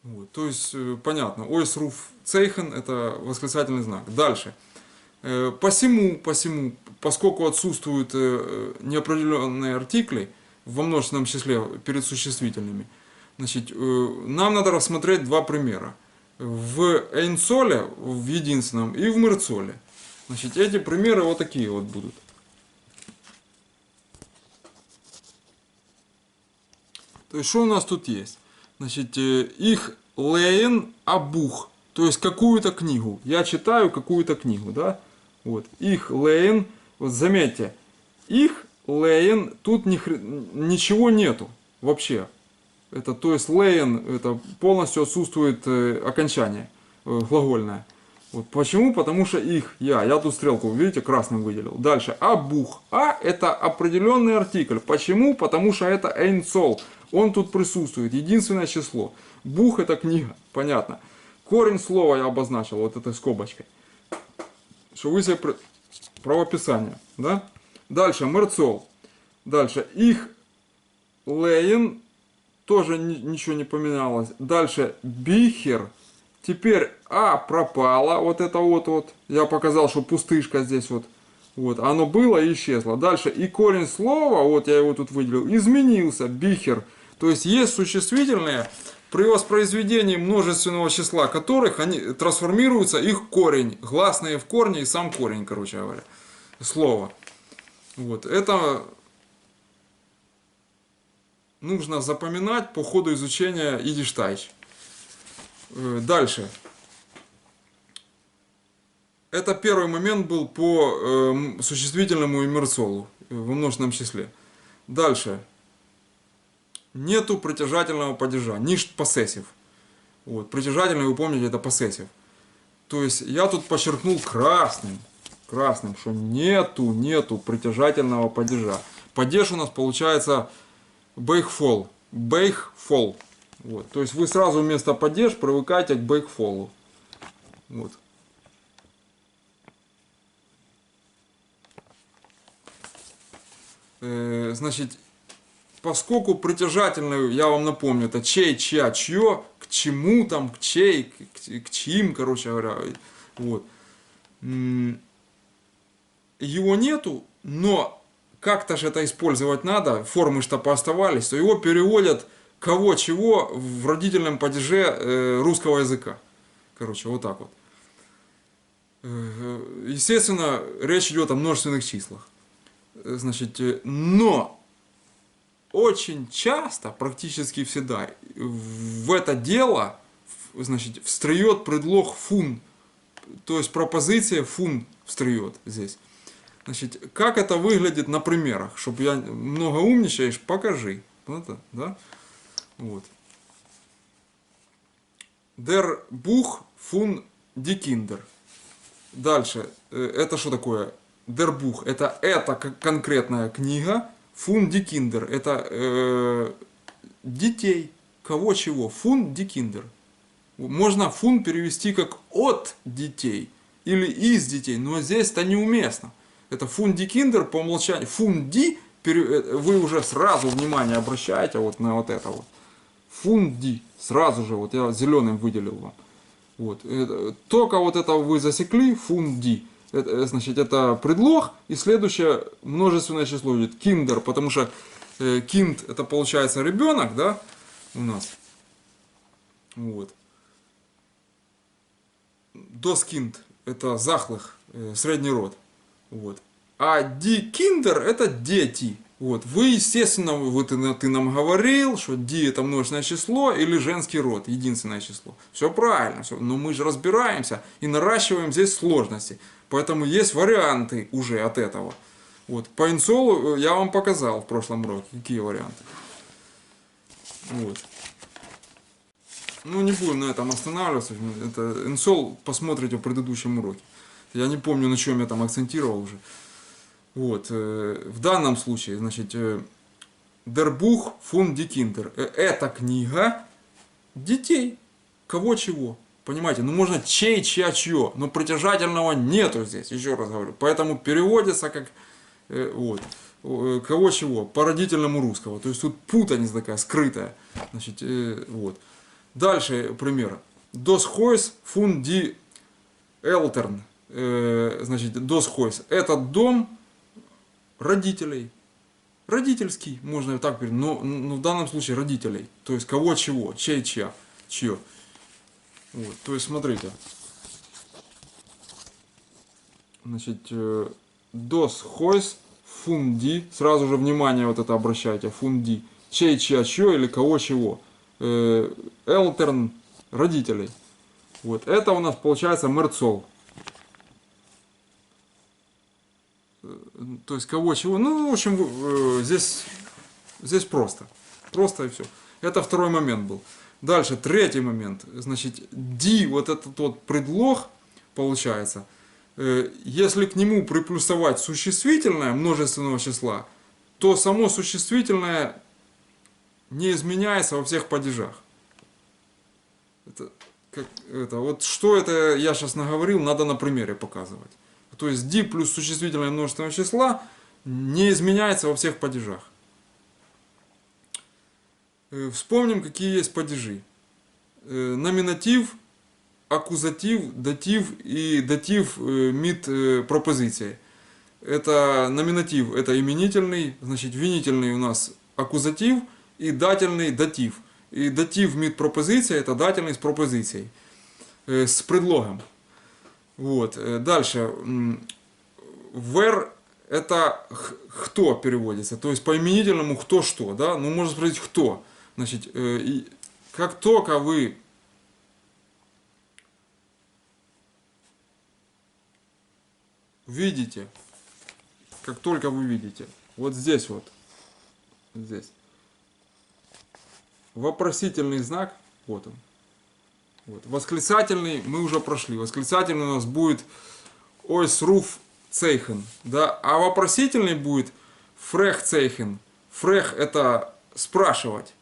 Вот, то есть, понятно, ойсруф цейхен это восклицательный знак. Дальше. Посему, поскольку отсутствуют неопределенные артикли, во множественном числе перед существительными. Значит, нам надо рассмотреть 2 примера. В эйнцоле, в единственном, и в мерцоле. Значит, эти примеры вот такие вот будут. То есть, что у нас тут есть? Значит, их лейн абух. То есть какую-то книгу. Я читаю какую-то книгу, да? Вот. Их лейн. Вот заметьте. Их лейн. Тут ничего нету вообще. Это, то есть лейн, это полностью отсутствует окончание глагольное. Вот. Почему? Потому что их я тут стрелку, видите, красным выделил. Дальше. Абух. А это определенный артикль. Почему? Потому что это эйнцол. Он тут присутствует. Единственное число. Бух это книга. Понятно. Корень слова я обозначил вот этой скобочкой. Что вы себе правописание. Да? Дальше. Мерцол. Дальше. Их лейн. Тоже ничего не поменялось. Дальше. Бихер. Теперь А пропало, вот это вот. Я показал, что пустышка здесь вот. Вот, оно было и исчезло. Дальше и корень слова, вот я его тут выделил, изменился, бихер. То есть есть существительные, при воспроизведении множественного числа которых они трансформируются, их корень. Гласные в корне и сам корень, короче говоря, слова. Вот, это нужно запоминать по ходу изучения идиштайч. Дальше. Это первый момент был по существительному и мерцолу во множественном числе. Дальше. Нету притяжательного падежа. Nicht possessive. Вот. Притяжательный, вы помните, это possessive. То есть я тут подчеркнул красным, что нету притяжательного падежа. Падеж у нас получается бейхфол. Бейхфол. Вот. То есть вы сразу вместо падеж привыкаете к бейкфолу. Вот. Значит, поскольку притяжательную, я вам напомню, это чей, чья, чье, к чему там, к чей, к чьим, короче говоря. Вот. Его нету, но как-то же это использовать надо, формы что пооставались, то его переводят кого чего в родительном падеже русского языка. Короче, вот так вот. Естественно, речь идет о множественных числах. Значит, но очень часто, практически всегда, в это дело, значит, встает предлог фун. То есть пропозиция фун встает здесь. Значит, как это выглядит на примерах? Чтобы я много умничаешь, покажи. Вот, да? Вот. Der Buch von die Kinder. Дальше. Это что такое? Der Buch. Это конкретная книга. Von die Kinder. Это детей. Кого чего? Von die Kinder. Можно фун перевести как от детей. Или из детей. Но здесь это неуместно. Это von die Kinder по умолчанию. Von die. Вы уже сразу внимание обращаете вот на вот это вот. Фунди. Сразу же, вот я зеленым выделил вам. Вот. Только вот это вы засекли, фунди. Значит, это предлог, и следующее множественное число будет киндер, потому что кинд это получается ребенок, да, у нас. Вот. Доскинд это захлых, средний род. Вот. А ди киндер это дети. Вот. Вы, естественно, ты нам говорил, что ди это множественное число или женский род, единственное число. Все правильно, все. Но мы же разбираемся и наращиваем здесь сложности. Поэтому есть варианты уже от этого. Вот. По инсолу я вам показал в прошлом уроке, какие варианты. Вот. Ну, не будем на этом останавливаться. Это инсол посмотрите в предыдущем уроке. Я не помню, на чем я там акцентировал уже. Вот, в данном случае, значит, Der Buch von die Kinder. Это книга детей. Кого чего. Понимаете, ну можно чей, чья, чье. Но притяжательного нету здесь, еще раз говорю. Поэтому переводится как вот, кого чего, по родительному русского. То есть тут путаница такая, скрытая. Значит, вот. Дальше пример. Das Haus von die Eltern. Значит, Das Haus. Этот дом родителей. Родительский, можно так говорить, но в данном случае родителей. То есть кого чего, чей чья, чье. Вот, то есть смотрите. Значит, Das Haus von die, сразу же внимание вот это обращайте, von die, чей чья, чье или кого чего. Eltern, родителей. Вот, это у нас получается мерцол. То есть кого чего. Ну, в общем, здесь просто. Просто и все. Это второй момент был. Дальше, третий момент. Значит, D, вот этот вот предлог, получается, если к нему приплюсовать существительное множественного числа, то само существительное не изменяется во всех падежах. Вот что это я сейчас наговорил, надо на примере показывать. То есть D плюс существительное множественного числа не изменяется во всех падежах. Вспомним, какие есть падежи. Номинатив, аккузатив, датив и датив мид пропозиции. Это номинатив, это именительный, значит винительный у нас аккузатив и дательный датив. И датив мид пропозиция это дательный с пропозицией, с предлогом. Вот. Дальше. Where это кто переводится, то есть по именительному кто что, да, ну можно спросить кто. Значит, как только вы видите, вот здесь вот, здесь, вопросительный знак, вот он, вот, восклицательный мы уже прошли, восклицательный у нас будет ойс руф цейхен, да, а вопросительный будет фрех цейхен, фрех это спрашивать,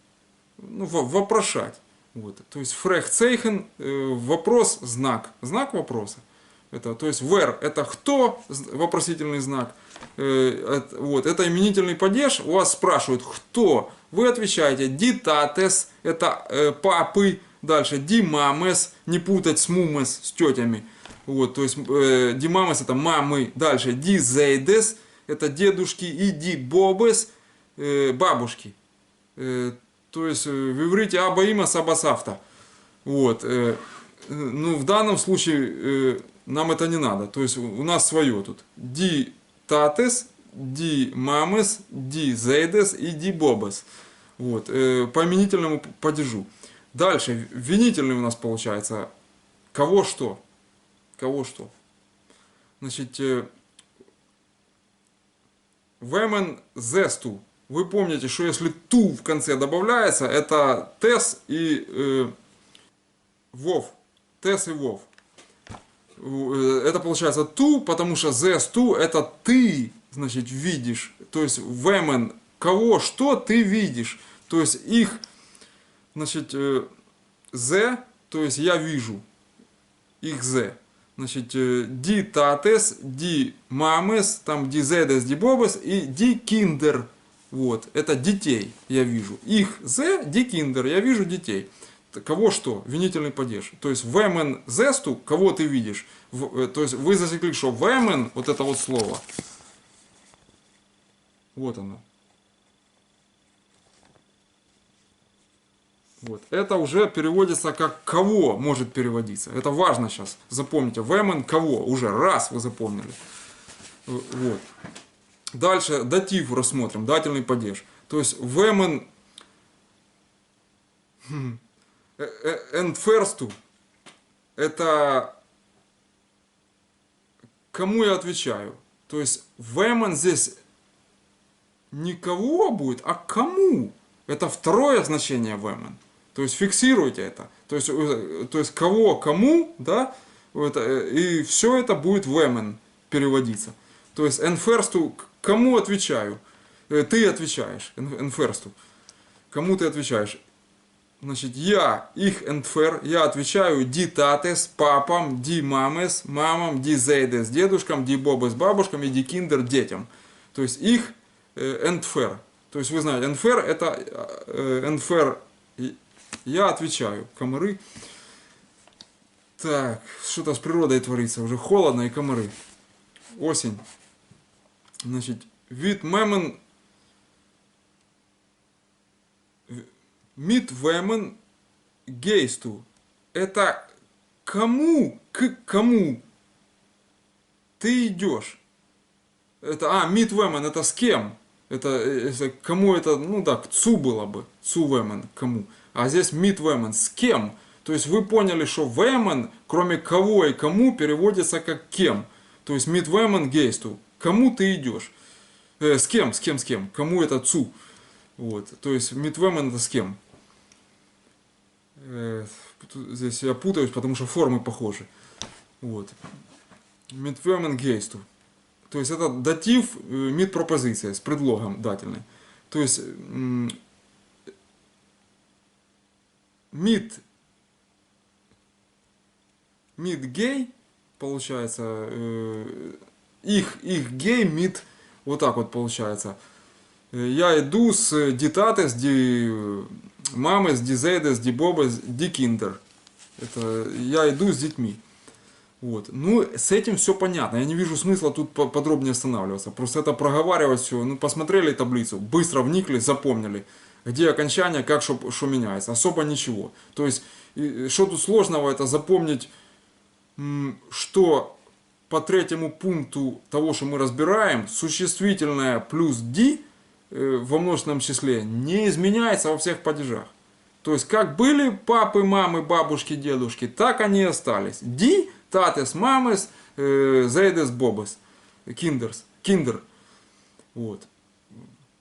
ну, вопрошать. Вот. То есть фрех цейхен, вопрос, знак. Знак вопроса. Это, то есть where это кто, вопросительный знак. Вот, это именительный падеж. У вас спрашивают кто. Вы отвечаете дитатес, это папы. Дальше димамес, не путать с мумес, с тетями. Вот, то есть димамес это мамы. Дальше дизейдес, это дедушки. И дибобес, бабушки. То есть в иврите аба има саба сафта. Вот. Ну, в данном случае нам это не надо. То есть у нас свое тут. Ди татес, ди мамес, ди зейдес и ди бобес. Вот. По именительному падежу. Дальше. Винительный у нас получается. Кого что? Кого что? Значит, вемен зесту. Вы помните, что если ту в конце добавляется, это тес и вов. Тес и вов. Это получается ту, потому что зес ту это ты, значит, видишь. То есть вемен, кого, что ты видишь. То есть их, значит, зе, то есть я вижу. Их зе. Значит, ди татес, ди мамес, там ди зедес, ди бобес и ди киндер. Вот, это детей я вижу. Их зе, ди киндер, я вижу детей. Кого что? Винительный падеж. То есть вемен зесту, кого ты видишь. То есть вы засекли, что вемен, вот это вот слово. Вот оно. Вот. Это уже переводится как кого может переводиться. Это важно сейчас. Запомните. Вемен кого. Уже раз вы запомнили. Вот. Дальше датив рассмотрим. Дательный падеж. То есть вемен энферсту. Это кому я отвечаю. То есть вемен здесь не кого будет, а кому. Это второе значение вемен. То есть фиксируйте это. То есть кого, кому, да, и все это будет вемен переводиться. То есть энферсту, кому отвечаю? Ты отвечаешь, энферсту. Кому ты отвечаешь? Значит, я, их энфер, я отвечаю ди татес, папам, ди мамес, мамам, ди зейдес, дедушкам, ди бобес, бабушкам и ди киндер, детям. То есть их энфер. То есть вы знаете, энфер это энфер, я отвечаю, комары. Так, что-то с природой творится, уже холодно и комары. Осень. Значит, вид мемен, мид вемен гейсту. Это кому, к кому ты идешь. Это, мид вемен, это с кем. Это кому это, ну да, к цу было бы, цу вемен, кому. А здесь мид вемен, с кем. То есть вы поняли, что «вемен», кроме «кого» и «кому», переводится как «кем». То есть «mit wem gehst du», «кому ты идешь». С кем, с кем, с кем. Кому это «цу». Вот. То есть «mit wem» это с кем. Здесь я путаюсь, потому что формы похожи. Вот. «Mit wem gehst du». То есть это датив mit пропозиция с предлогом дательный. То есть mit gay получается их gay mit вот так вот получается. Я иду с дитатес, ди мамес, ди зейдес, ди бобес, ди киндер. Это я иду с детьми. Вот. Ну, с этим все понятно. Я не вижу смысла тут подробнее останавливаться. Просто это проговаривать все. Ну, посмотрели таблицу, быстро вникли, запомнили, где окончание, как что меняется. Особо ничего. То есть, что тут сложного, это запомнить, что по третьему пункту того, что мы разбираем, существительное плюс «ди» во множественном числе не изменяется во всех падежах. То есть, как были папы, мамы, бабушки, дедушки, так они и остались. «Ди», «татес», «мамес», «зейдес», «бобес», «киндерс», «киндер». Вот.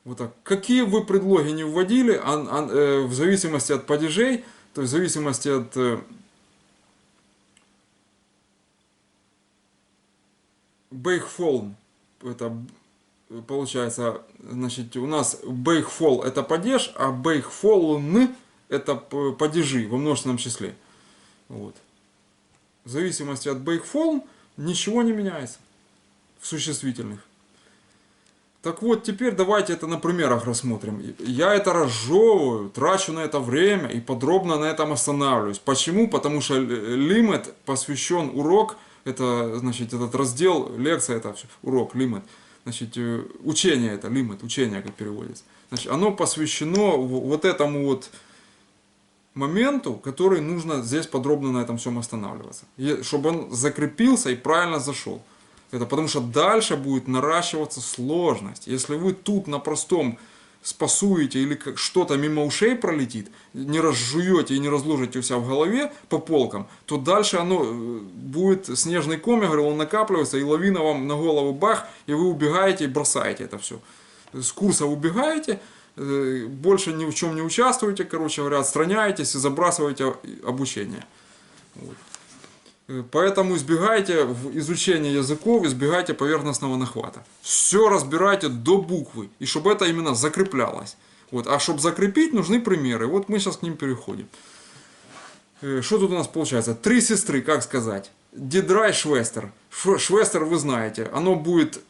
Вот так. Какие бы вы предлоги не вводили, в зависимости от падежей, то есть в зависимости от бейхфолн, это получается, значит, у нас бейхфол это падеж, а бейхфолн это падежи во множественном числе. Вот. В зависимости от бейхфолн ничего не меняется в существительных. Так вот, теперь давайте это на примерах рассмотрим. Я это разжевываю, трачу на это время и подробно на этом останавливаюсь. Почему? Потому что лимит посвящен урок, это, значит, этот раздел, лекция, это урок, лимит. Значит, учение это, лимит, учение как переводится. Значит, оно посвящено вот этому вот моменту, который нужно здесь подробно на этом всем останавливаться. Чтобы он закрепился и правильно зашел. Это потому что дальше будет наращиваться сложность. Если вы тут на простом спасуете или что-то мимо ушей пролетит, не разжуете и не разложите у себя в голове по полкам, то дальше оно будет снежный ком, я говорю, он накапливается, и лавина вам на голову бах, и вы убегаете и бросаете это все. С курса убегаете, больше ни в чем не участвуете, короче говоря, отстраняетесь и забрасываете обучение. Вот. Поэтому избегайте в изучении языков, избегайте поверхностного нахвата. Все разбирайте до буквы, и чтобы это именно закреплялось. Вот. А чтобы закрепить, нужны примеры. Вот мы сейчас к ним переходим. Что тут у нас получается? Три сестры, как сказать? Дидрай Швестер. Швестер вы знаете, оно будет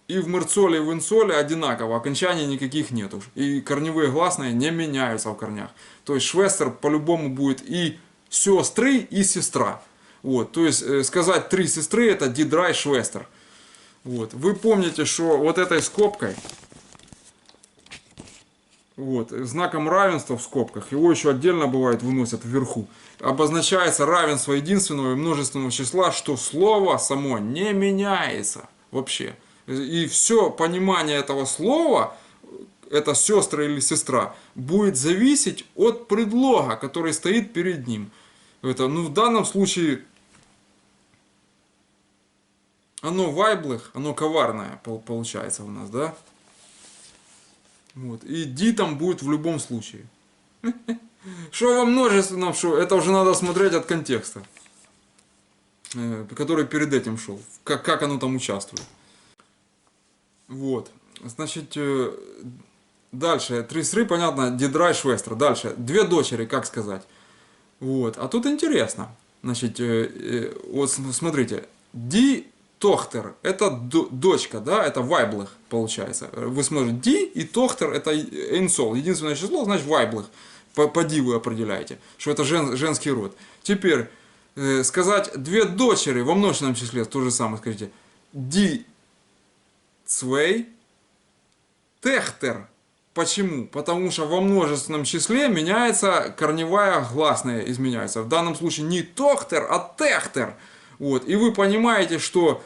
и в мерцоле, и в инсоле одинаково, окончаний никаких нету. И корневые гласные не меняются в корнях. То есть Швестер по-любому будет и сестры, и сестра. Вот, то есть сказать три сестры это дидрай швестер. Вот, вы помните, что вот этой скобкой, вот, знаком равенства в скобках, его еще отдельно бывает выносят вверху, обозначается равенство единственного и множественного числа, что слово само не меняется вообще. И все понимание этого слова, это сестра или сестра, будет зависеть от предлога, который стоит перед ним. Это, ну, в данном случае оно вайблых, оно коварное получается у нас, да? Вот. И ди там будет в любом случае. Что во множественном, что это уже надо смотреть от контекста, который перед этим шел, как оно там участвует. Вот, значит, дальше, три сестры, понятно, дидрай швестра. Дальше, две дочери, как сказать. Вот, а тут интересно, значит, вот смотрите, ди тохтер, это дочка, да, это вайблых получается. Вы смотрите, ди и тохтер это инсол, единственное число, значит вайблых, по ди вы определяете, что это женский род. Теперь, сказать две дочери во множественном числе, то же самое, скажите, ди цвей техтер. Почему? Потому что во множественном числе меняется корневая гласная, изменяется. В данном случае не тохтер, а техтер. Вот. И вы понимаете, что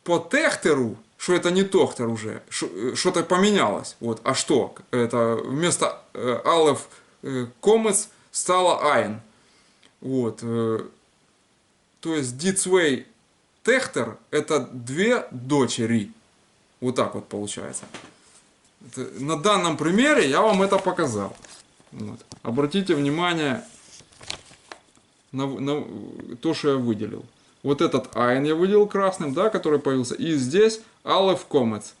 по техтеру, что это не тохтер уже, что-то поменялось. Вот. А что? Это вместо алеф комец стало айн. Вот. То есть Дицвей Техтер это две дочери. Вот так вот получается. На данном примере я вам это показал. Вот. Обратите внимание на то, что я выделил. Вот этот Айн я выделил красным, да, который появился. И здесь Aleph Comets.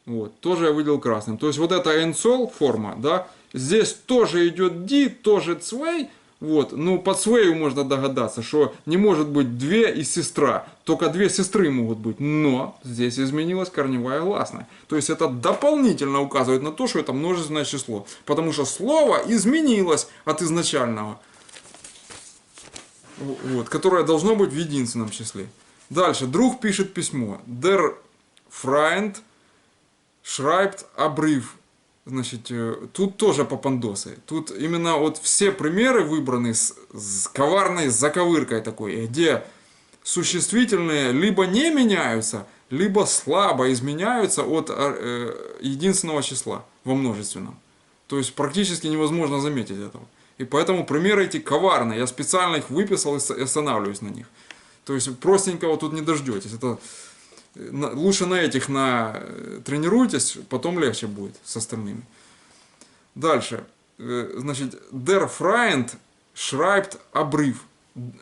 Вот, тоже я выделил красным. То есть вот эта Энсол форма, да, здесь тоже идет Ди, тоже Цвей. Вот, ну по Цвею можно догадаться, что не может быть две и сестра. Только две сестры могут быть. Но здесь изменилась корневая гласная. То есть это дополнительно указывает на то, что это множественное число. Потому что слово изменилось от изначального. Вот, которое должно быть в единственном числе. Дальше. Друг пишет письмо. Der Freund schreibt a Brief. Значит, тут тоже попандосы. Тут именно вот все примеры выбраны с коварной заковыркой такой, где существительные либо не меняются, либо слабо изменяются от единственного числа во множественном. То есть практически невозможно заметить этого. И поэтому примеры эти коварные. Я специально их выписал и останавливаюсь на них. То есть простенького тут не дождетесь. Это лучше на этих тренируйтесь, потом легче будет с остальными. Дальше. Значит, der Freund schreibt a Brief.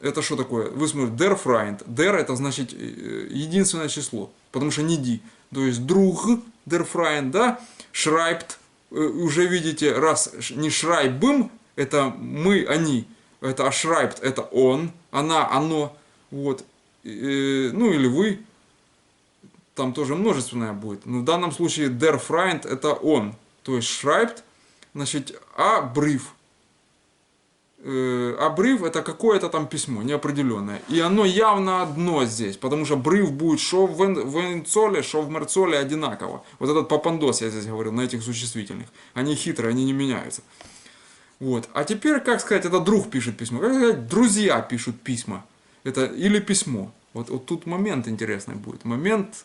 Это что такое? Вы смотрите, der Freund. Der это значит единственное число, потому что не die. То есть друг, der Freund, да, schreibt. Уже видите, раз не schreiben, это мы, они. Это schreibt, это он, она, оно. Вот. Ну или вы. Там тоже множественное будет. Но в данном случае der Freund это он. То есть schreibt, значит, a Brief. А Brief это какое-то там письмо, неопределенное. И оно явно одно здесь, потому что Brief будет шо в Энцоле, шо в Мерцоле одинаково. Вот этот попандос я здесь говорил, на этих существительных. Они хитрые, они не меняются. Вот. А теперь, как сказать, это друг пишет письмо. Как сказать, друзья пишут письма. Это или письмо. Вот тут момент интересный будет. Момент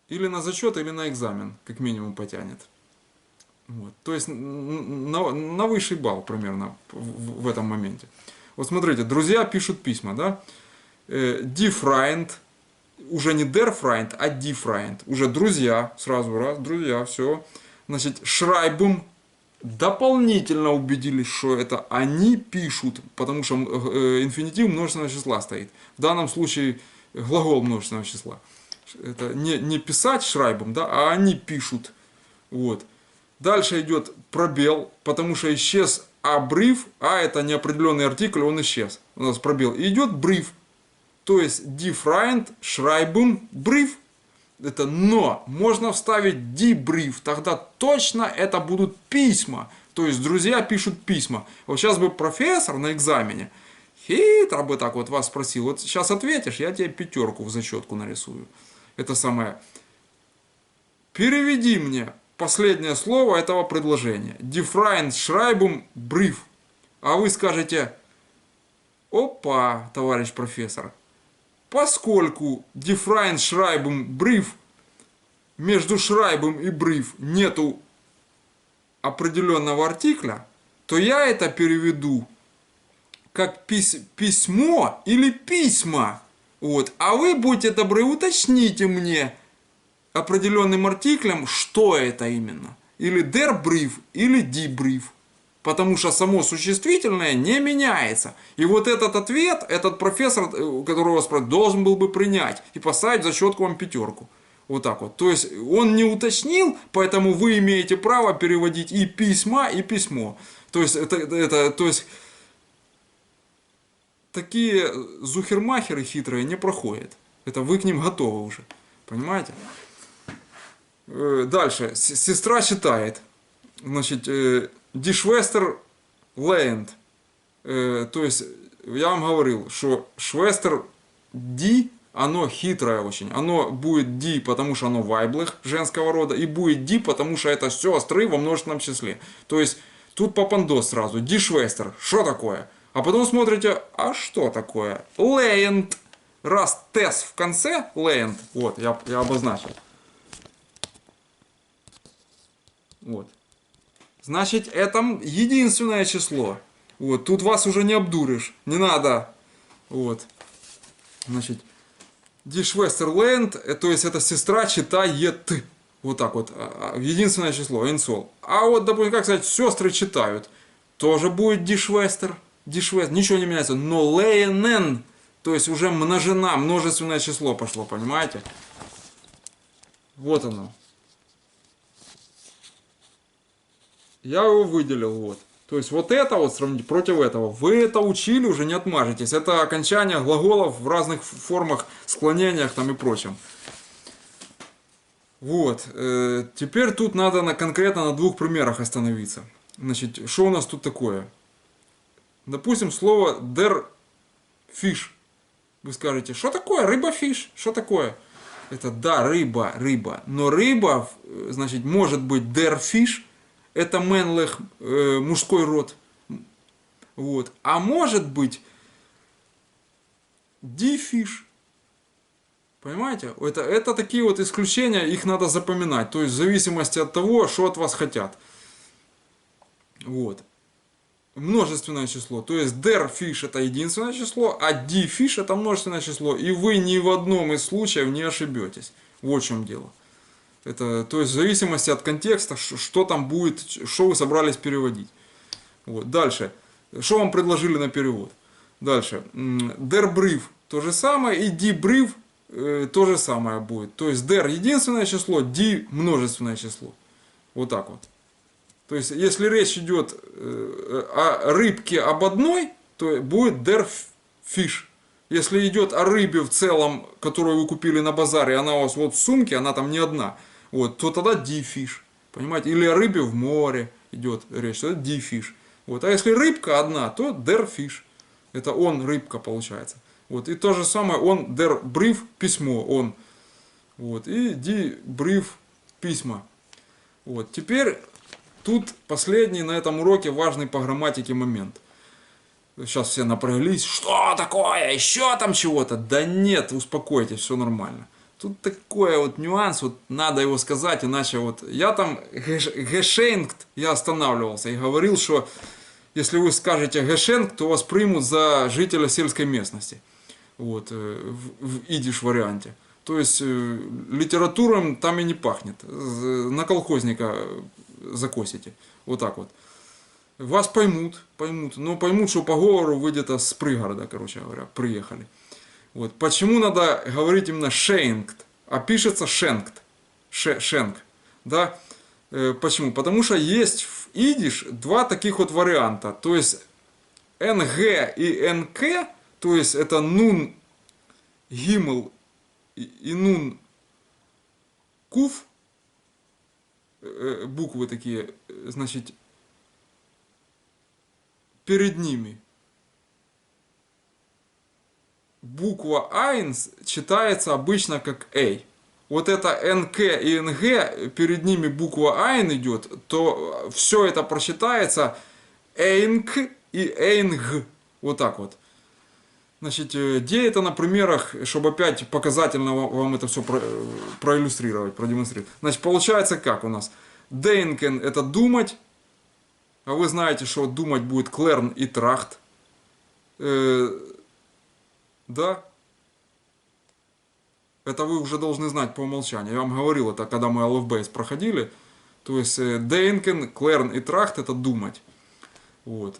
или на зачет, или на экзамен, как минимум, потянет. Вот. То есть на высший балл примерно в этом моменте. Вот смотрите, друзья пишут письма, да? Die Freund, уже не der Freund, а die Freund. Уже друзья, сразу раз, друзья, все. Значит, schreiben, дополнительно убедились, что это они пишут, потому что инфинитив множественного числа стоит. В данном случае глагол множественного числа. Это не писать schreiben, да, а они пишут. Вот. Дальше идет пробел, потому что исчез Brief, это неопределенный артикль, он исчез. У нас пробел. И идет Brief. То есть die Freund schreiben Brief. Это но. Можно вставить die Brief. Тогда точно это будут письма. То есть друзья пишут письма. Вот сейчас бы профессор на экзамене хитро бы так вот вас спросил. Вот сейчас ответишь, я тебе 5 в зачетку нарисую. Это самое. Переведи мне последнее слово этого предложения. Die Freund schreiben Brief. А вы скажете, опа, товарищ профессор, поскольку die Freund schreiben Brief, между schreiben и Brief нету определенного артикля, то я это переведу как письмо или письма. Вот. А вы, будьте добры, уточните мне определенным артиклем, что это именно. Или der Brief, или die Brief. Потому что само существительное не меняется. И вот этот ответ, этот профессор, которого вас спрашивает, должен был бы принять и поставить в зачетку вам 5. Вот так вот. То есть он не уточнил, поэтому вы имеете право переводить и письма, и письмо. То есть то есть такие зухермахеры хитрые не проходят. Это вы к ним готовы уже. Понимаете? Дальше. Сестра читает. Значит, Die Schwester lernt. То есть, я вам говорил, что Schwester die, оно хитрое очень. Оно будет die, потому что оно вайблых женского рода. И будет die, потому что это сестры во множественном числе. То есть, тут попандос сразу. Die Schwester. Что такое? А потом смотрите, а что такое? Lernt. Раз тес в конце, lernt. Вот, я обозначил. Вот. Значит, это единственное число. Вот, тут вас уже не обдуришь. Не надо. Вот. Значит, Die Schwesterland, то есть это сестра читает. Вот так вот. Единственное число, инсол. А вот, допустим, как сказать, сестры читают. Тоже будет Die Schwester. Die Schwester. Ничего не меняется. Но Lenen, то есть уже множина, множественное число пошло, понимаете? Вот оно. Я его выделил, вот. То есть вот это вот сравнить против этого. Вы это учили, уже не отмажетесь. Это окончание глаголов в разных формах, склонениях там и прочем. Вот. Теперь тут надо конкретно на двух примерах остановиться. Значит, что у нас тут такое? Допустим, слово der Fish. Вы скажете, что такое рыба-фиш? Что такое? Это да, рыба, рыба. Но рыба, значит, может быть der Fish. Это männlich, мужской род. Вот. А может быть die Fish. Понимаете? Это такие вот исключения, их надо запоминать. То есть в зависимости от того, что от вас хотят. Вот. Множественное число. То есть der Fish это единственное число, а die Fish это множественное число. И вы ни в одном из случаев не ошибетесь. Вот в чем дело. Это, то есть в зависимости от контекста, что там будет, что вы собрались переводить. Вот. Дальше. Что вам предложили на перевод? Дальше. Der Brief то же самое, и die Brief то же самое будет. То есть der единственное число, die множественное число. Вот так вот. То есть если речь идет о рыбке об одной, то будет der Fish. Если идет о рыбе в целом, которую вы купили на базаре, она у вас вот в сумке, она там не одна, вот, то тогда die Fish. Понимаете? Или о рыбе в море идет речь, то это die Fish. Вот. А если рыбка одна, то der Fish. Это он, рыбка, получается. Вот. И то же самое, он, der Brief, письмо, он. Вот. И die Brief, письма. Вот. Теперь тут последний на этом уроке важный по грамматике момент. Сейчас все напряглись. Что такое? Еще там чего-то? Да нет, успокойтесь, все нормально. Тут такой вот нюанс, вот надо его сказать, иначе вот... Я там гешенкт, я останавливался и говорил, что если вы скажете гешенкт, то вас примут за жителя сельской местности. Вот, в идиш варианте. То есть литературом там и не пахнет. На колхозника закосите. Вот так вот. Вас поймут, но поймут, что по говору вы где-то с пригорода, короче говоря, приехали. Вот. Почему надо говорить именно шенкт, а пишется шенкт, шенк, да? Почему? Потому что есть в идиш два таких вот варианта, то есть нг и нк, то есть это нун гимл и нун куф, буквы такие, значит, перед ними буква Айнс читается обычно как Эй. Вот это НК и НГ, перед ними буква Айн идет, то все это прочитается Эйнк и Эйнг. Вот так вот. Значит, где это на примерах, чтобы опять показательно вам это все проиллюстрировать, продемонстрировать. Значит, получается как у нас? Дейнкен это думать. А вы знаете, что думать будет клерн и трахт. Да. Это вы уже должны знать по умолчанию. Я вам говорил это, когда мы Love проходили. То есть Дейнкен, клерн и трахт это думать. Вот.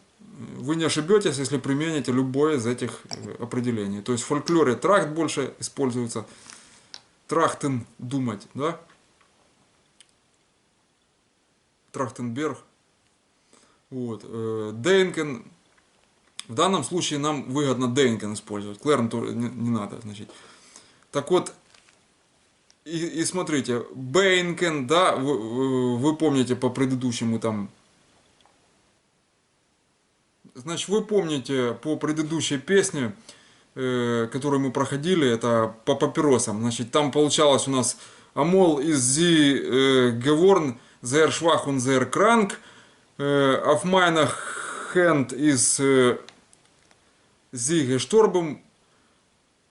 Вы не ошибетесь, если примените любое из этих определений. То есть в фольклоре трахт больше используется. Трахтен думать, да? Трахтенберг. Вот. Дейнкен. В данном случае нам выгодно Дейнкен использовать. Клерн тоже не надо, значит. Так вот, и смотрите, Бейнкен, да, вы помните по предыдущему там. Значит, вы помните по предыдущей песне, которую мы проходили, это по папиросам. Значит, там получалось у нас Амол из Зи Геворн, Зер Швахун, Зер Кранк, auf meiner Hand ist sie gestorben,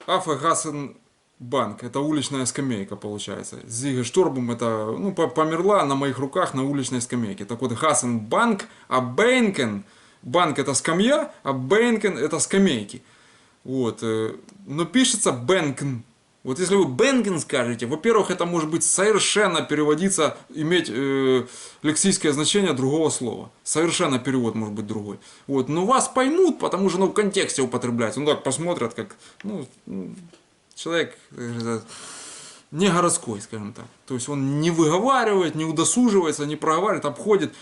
Affe Gassen банк, это уличная скамейка получается. Зига Шторбум это, ну, померла на моих руках на уличной скамейке. Так вот, Гасен банк, а Бейнкен, банк это скамья, а Бейнкен это скамейки. Вот, но пишется Бенкен. Вот если вы Бенкен скажете, во-первых, это может быть совершенно переводиться, иметь лексическое значение другого слова. Совершенно перевод может быть другой. Вот, но вас поймут, потому что в контексте употребляется. Ну так посмотрят, как человек не городской, скажем так. То есть он не выговаривает, не удосуживается, не проговаривает, обходит.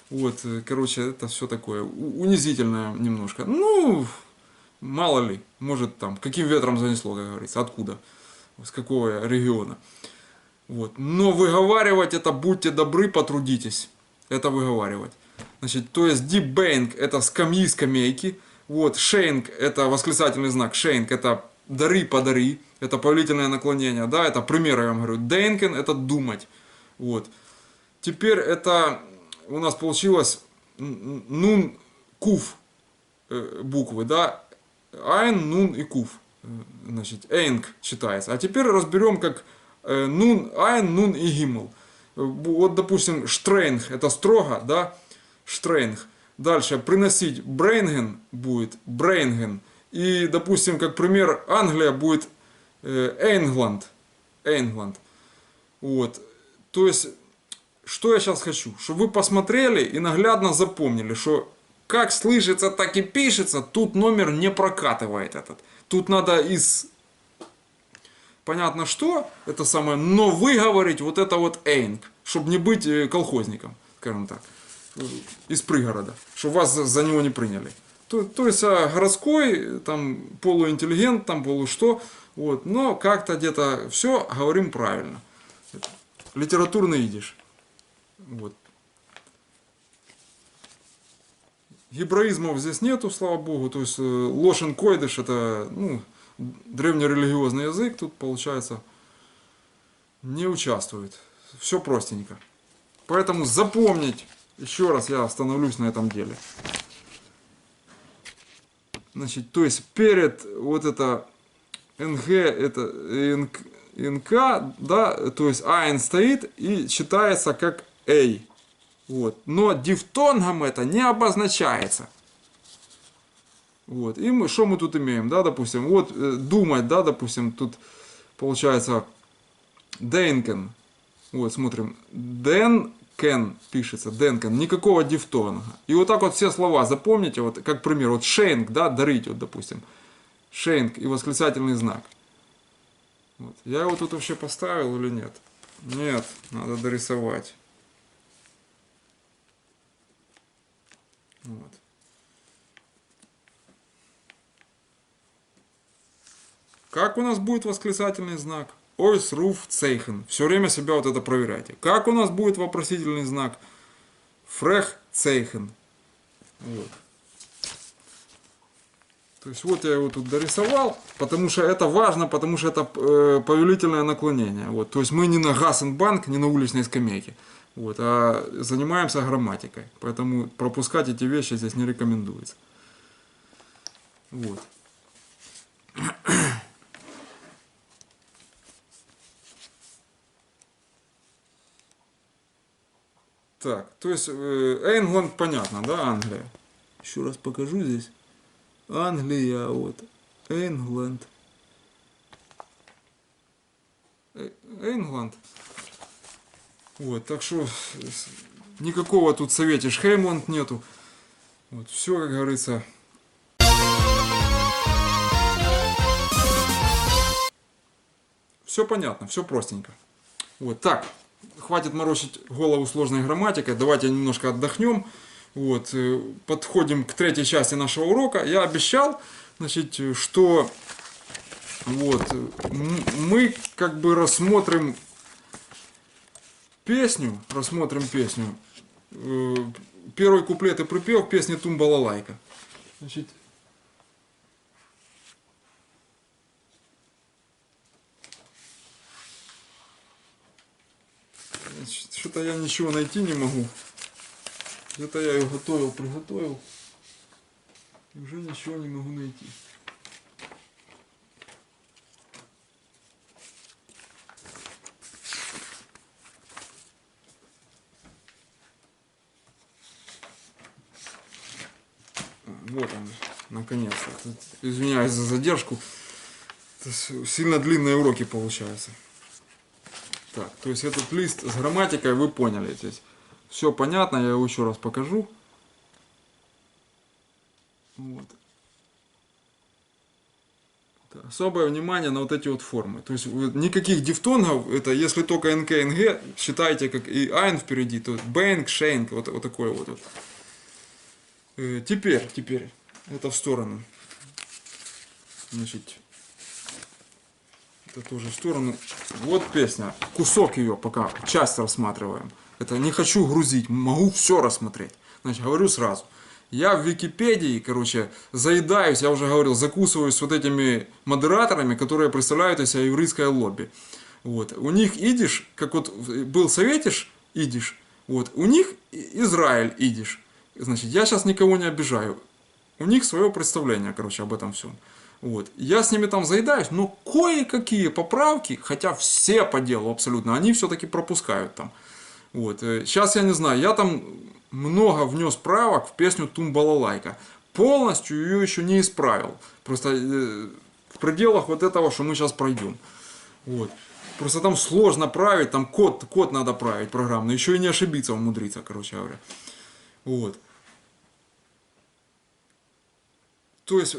Вот, короче, это все такое унизительное немножко. Ну, мало ли, может там, каким ветром занесло, как говорится, откуда, с какого региона. Вот. Но выговаривать это, будьте добры, потрудитесь это выговаривать. Значит, то есть дебэнк это скамьи, скамейки. Вот, шейнг это восклицательный знак, шейнг это дары, подари, это повелительное наклонение, да, это примеры, я вам говорю. Денкен это думать. Вот. Теперь это у нас получилось нун, куф буквы, да, айн, нун и куф. Значит, эйнг читается. А теперь разберем, как нун, айн, нун и гимл. Вот, допустим, штрейнг, это строго, да, штрейнг. Дальше приносить брейнген будет брейнген. И, допустим, как пример, Англия будет Эйнгланд. Эйнгланд. Вот. То есть, что я сейчас хочу? Чтобы вы посмотрели и наглядно запомнили, что как слышится, так и пишется, тут номер не прокатывает этот. Тут надо из понятно что, это самое, но выговорить вот это вот эйнг, чтобы не быть колхозником, скажем так, из пригорода, чтобы вас за него не приняли. То есть городской, там полуинтеллигент, там полушто, вот, но как-то где-то все говорим правильно. Литературный идиш. Вот. Гебраизмов здесь нету, слава богу, то есть лошен койдыш это, ну, древнерелигиозный язык, тут получается не участвует. Все простенько. Поэтому запомнить, еще раз я остановлюсь на этом деле. Значит, то есть перед вот это НГ, это НК, да, то есть АН стоит и читается как Эй. Вот. Но дифтонгом это не обозначается. Вот. И мы, что мы тут имеем, да, допустим, вот думать, да, допустим, тут получается денкен. Вот, смотрим, денкен пишется, денкен, никакого дифтонга. И вот так вот все слова запомните, вот как пример, вот шейнг, да, дарить, вот, допустим, шейнг и восклицательный знак. Вот. Я его тут вообще поставил или нет? Нет, надо дорисовать. Вот. Как у нас будет восклицательный знак? Ойс, руф, цейхен. Все время себя вот это проверяйте. Как у нас будет вопросительный знак? Фрех, цейхен. Вот. То есть вот я его тут дорисовал, потому что это важно, потому что это повелительное наклонение. Вот. То есть мы не на Гасенбанк, не на уличной скамейке, вот, а занимаемся грамматикой. Поэтому пропускать эти вещи здесь не рекомендуется. Вот. Так, то есть Эйнгланд понятно, да, Англия. Еще раз покажу здесь. Англия, вот. Эйнгланд. Эйнгланд. Вот, так что никакого тут советиш Хеймланд нету. Вот, все, как говорится. Все понятно, все простенько. Вот, так, хватит морочить голову сложной грамматикой, давайте немножко отдохнем. Вот, подходим к третьей части нашего урока. Я обещал, значит, что вот, мы как бы рассмотрим песню. Первый куплет и припев песни Тум-балалайка. Значит, что-то я ничего найти не могу. Где-то я ее готовил, приготовил. И уже ничего не могу найти. Наконец-то. Извиняюсь за задержку. Сильно длинные уроки получаются. Так, то есть этот лист с грамматикой вы поняли здесь. Все понятно, я его еще раз покажу. Вот. Особое внимание на вот эти вот формы. То есть никаких дифтонгов, это если только НК, НГ, считайте как и айн впереди, то бэнк, шейнк, вот такое вот. Теперь, это в сторону. Значит, это тоже в сторону. Вот песня, кусок ее пока, часть рассматриваем. Это не хочу грузить, могу все рассмотреть. Значит, говорю сразу. Я в Википедии, короче, заедаюсь, я уже говорил, закусываюсь вот этими модераторами, которые представляют из себя еврейское лобби. Вот. У них идиш, как вот был советиш, идиш, вот. У них Израиль идиш. Значит, я сейчас никого не обижаю. У них свое представление, короче, об этом всем. Вот. Я с ними там заедаюсь, но кое-какие поправки, хотя все по делу абсолютно, они все-таки пропускают там. Вот. Сейчас я не знаю, я там много внес правок в песню Тум-Балалайка. Полностью ее еще не исправил. Просто в пределах вот этого, что мы сейчас пройдем. Вот. Просто там сложно править, там код надо править программно, еще и не ошибиться умудриться, короче говоря. Вот. То есть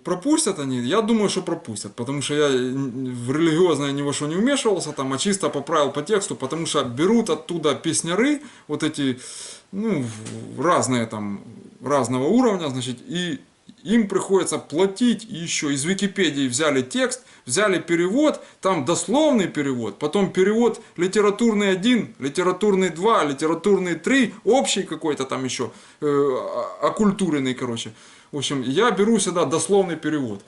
пропустят они? Я думаю, что пропустят, потому что я в религиозное ни во что не вмешивался, там, а чисто поправил по тексту, потому что берут оттуда песняры, вот эти, ну, разные там, разного уровня, значит, и им приходится платить еще. Из Википедии взяли текст, взяли перевод, там дословный перевод, потом перевод литературный 1, литературный 2, литературный 3, общий какой-то там еще, окультуренный, короче. В общем, я беру сюда дословный перевод,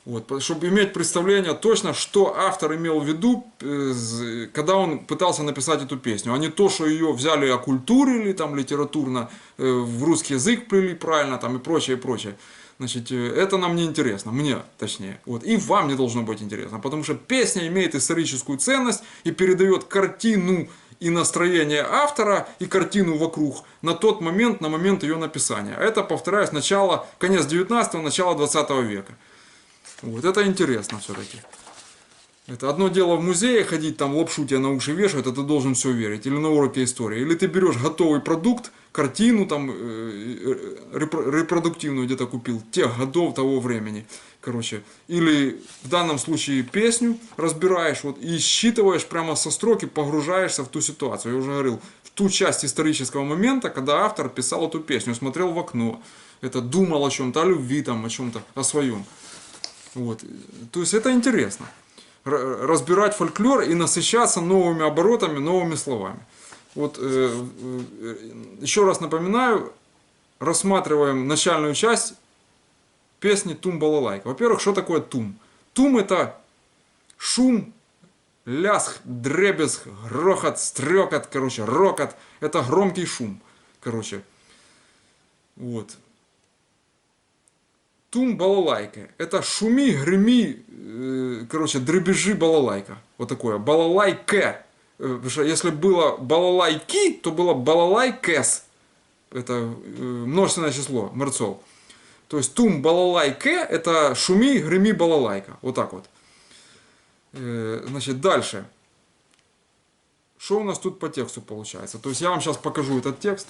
вот, чтобы иметь представление точно, что автор имел в виду, когда он пытался написать эту песню, а не то, что ее взяли, окультурили там литературно, в русский язык плели правильно там, и прочее, прочее. Значит, это нам не интересно, мне точнее, вот, и вам не должно быть интересно, потому что песня имеет историческую ценность и передает картину и настроение автора, и картину вокруг на тот момент, на момент ее написания. Это, повторяюсь, конец 19-го, начало 20 века. Вот, это интересно все-таки. Это одно дело в музее ходить, там лапшу тебе на уши вешают, это ты должен все верить. Или на уроке истории. Или ты берешь готовый продукт, картину там репродуктивную где-то купил, тех годов, того времени. Короче, или в данном случае песню разбираешь вот, и считываешь прямо со строки, погружаешься в ту ситуацию. Я уже говорил, в ту часть исторического момента, когда автор писал эту песню, смотрел в окно, это думал о чем-то, о любви, там, о чем-то, о своем. Вот. То есть это интересно. Разбирать фольклор и насыщаться новыми оборотами, новыми словами. Вот еще раз напоминаю, рассматриваем начальную часть песни Тум-Балалайка. Во-первых, что такое тум? Тум — это шум, лязг, дребезг, грохот, стрекот, короче, рокот. Это громкий шум, короче. Вот. Тум-Балалайка. Это шуми, греми, короче, дребезжи балалайка. Вот такое. Балалайке. Потому что если было балалайки, то было балалайкес. Это множественное число, мерцол. То есть тум-балалайке — это шуми, греми, балалайка. Вот так вот. Значит, дальше. Что у нас тут по тексту получается? То есть я вам сейчас покажу этот текст.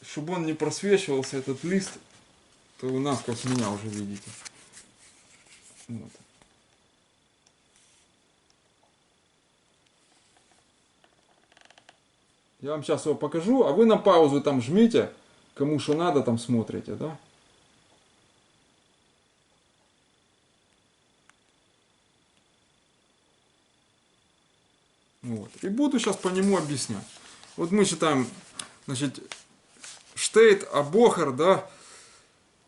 Чтобы он не просвечивался, этот лист, то вы насквозь меня уже видите. Вот. Я вам сейчас его покажу, а вы на паузу там жмите, кому что надо, там смотрите, да? Вот. И буду сейчас по нему объяснять. Вот мы читаем, значит, Штейт абохер, да,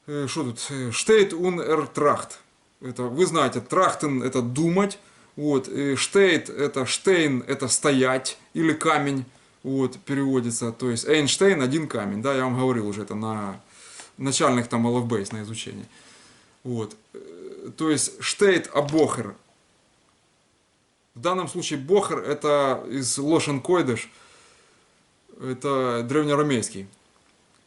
что тут, Штейт ун эр трахт. Это, вы знаете, трахтен — это думать, вот, Штейт — это штейн, это стоять, или камень, вот, переводится, то есть Эйнштейн — один камень, да, я вам говорил уже это на начальных там LFBase на изучении. Вот, то есть Штейт абохер. В данном случае бохер — это из лошен койдеш, это древнеарамейский.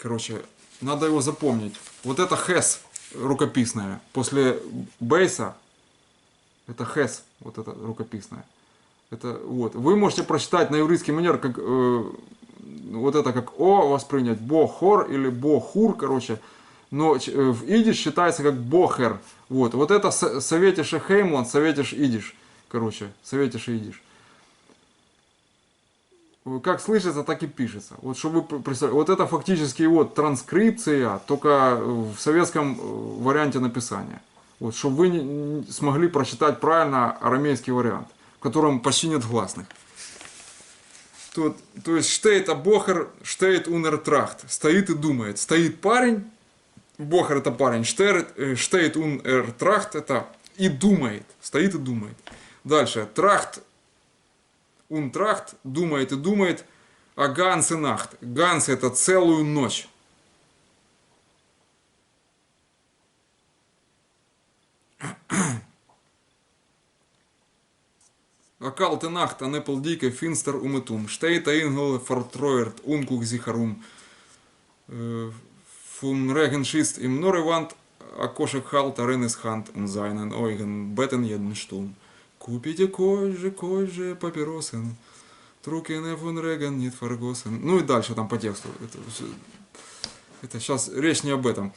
Короче, надо его запомнить. Вот это has рукописная. После бейса это has, вот это рукописная. Это вот. Вы можете прочитать на еврейский манер, как вот это как о воспринять, бохор или бохур, короче. Но в идиш считается как бохер. Вот, вот это советиш и хеймланд, советиш идиш. Короче, советиш и идиш. Как слышится, так и пишется. Вот чтобы вы представляли, вот это фактически вот транскрипция, только в советском варианте написания. Вот, чтобы вы смогли прочитать правильно арамейский вариант, в котором почти нет гласных. То есть штейт а бохер, штейт унер трахт. Стоит и думает. Стоит парень, бохер это парень, штейт унер трахт это и думает. Стоит и думает. Дальше. Трахт, унтрахт, думает и думает. А ганс и нахт. Ганс это целую ночь. Акалте нахт, а не полдике, финстер уметум. Штейта ингел фортроерт, ункук зихарум. Фун регеншист им норевант, а кошек халт, аренес хант, унзайнен, ойген, бетен еден штум. Купите кой же папиросен. Трукене фун реген, нет фаргосен. Ну и дальше там по тексту. Это сейчас речь не об этом.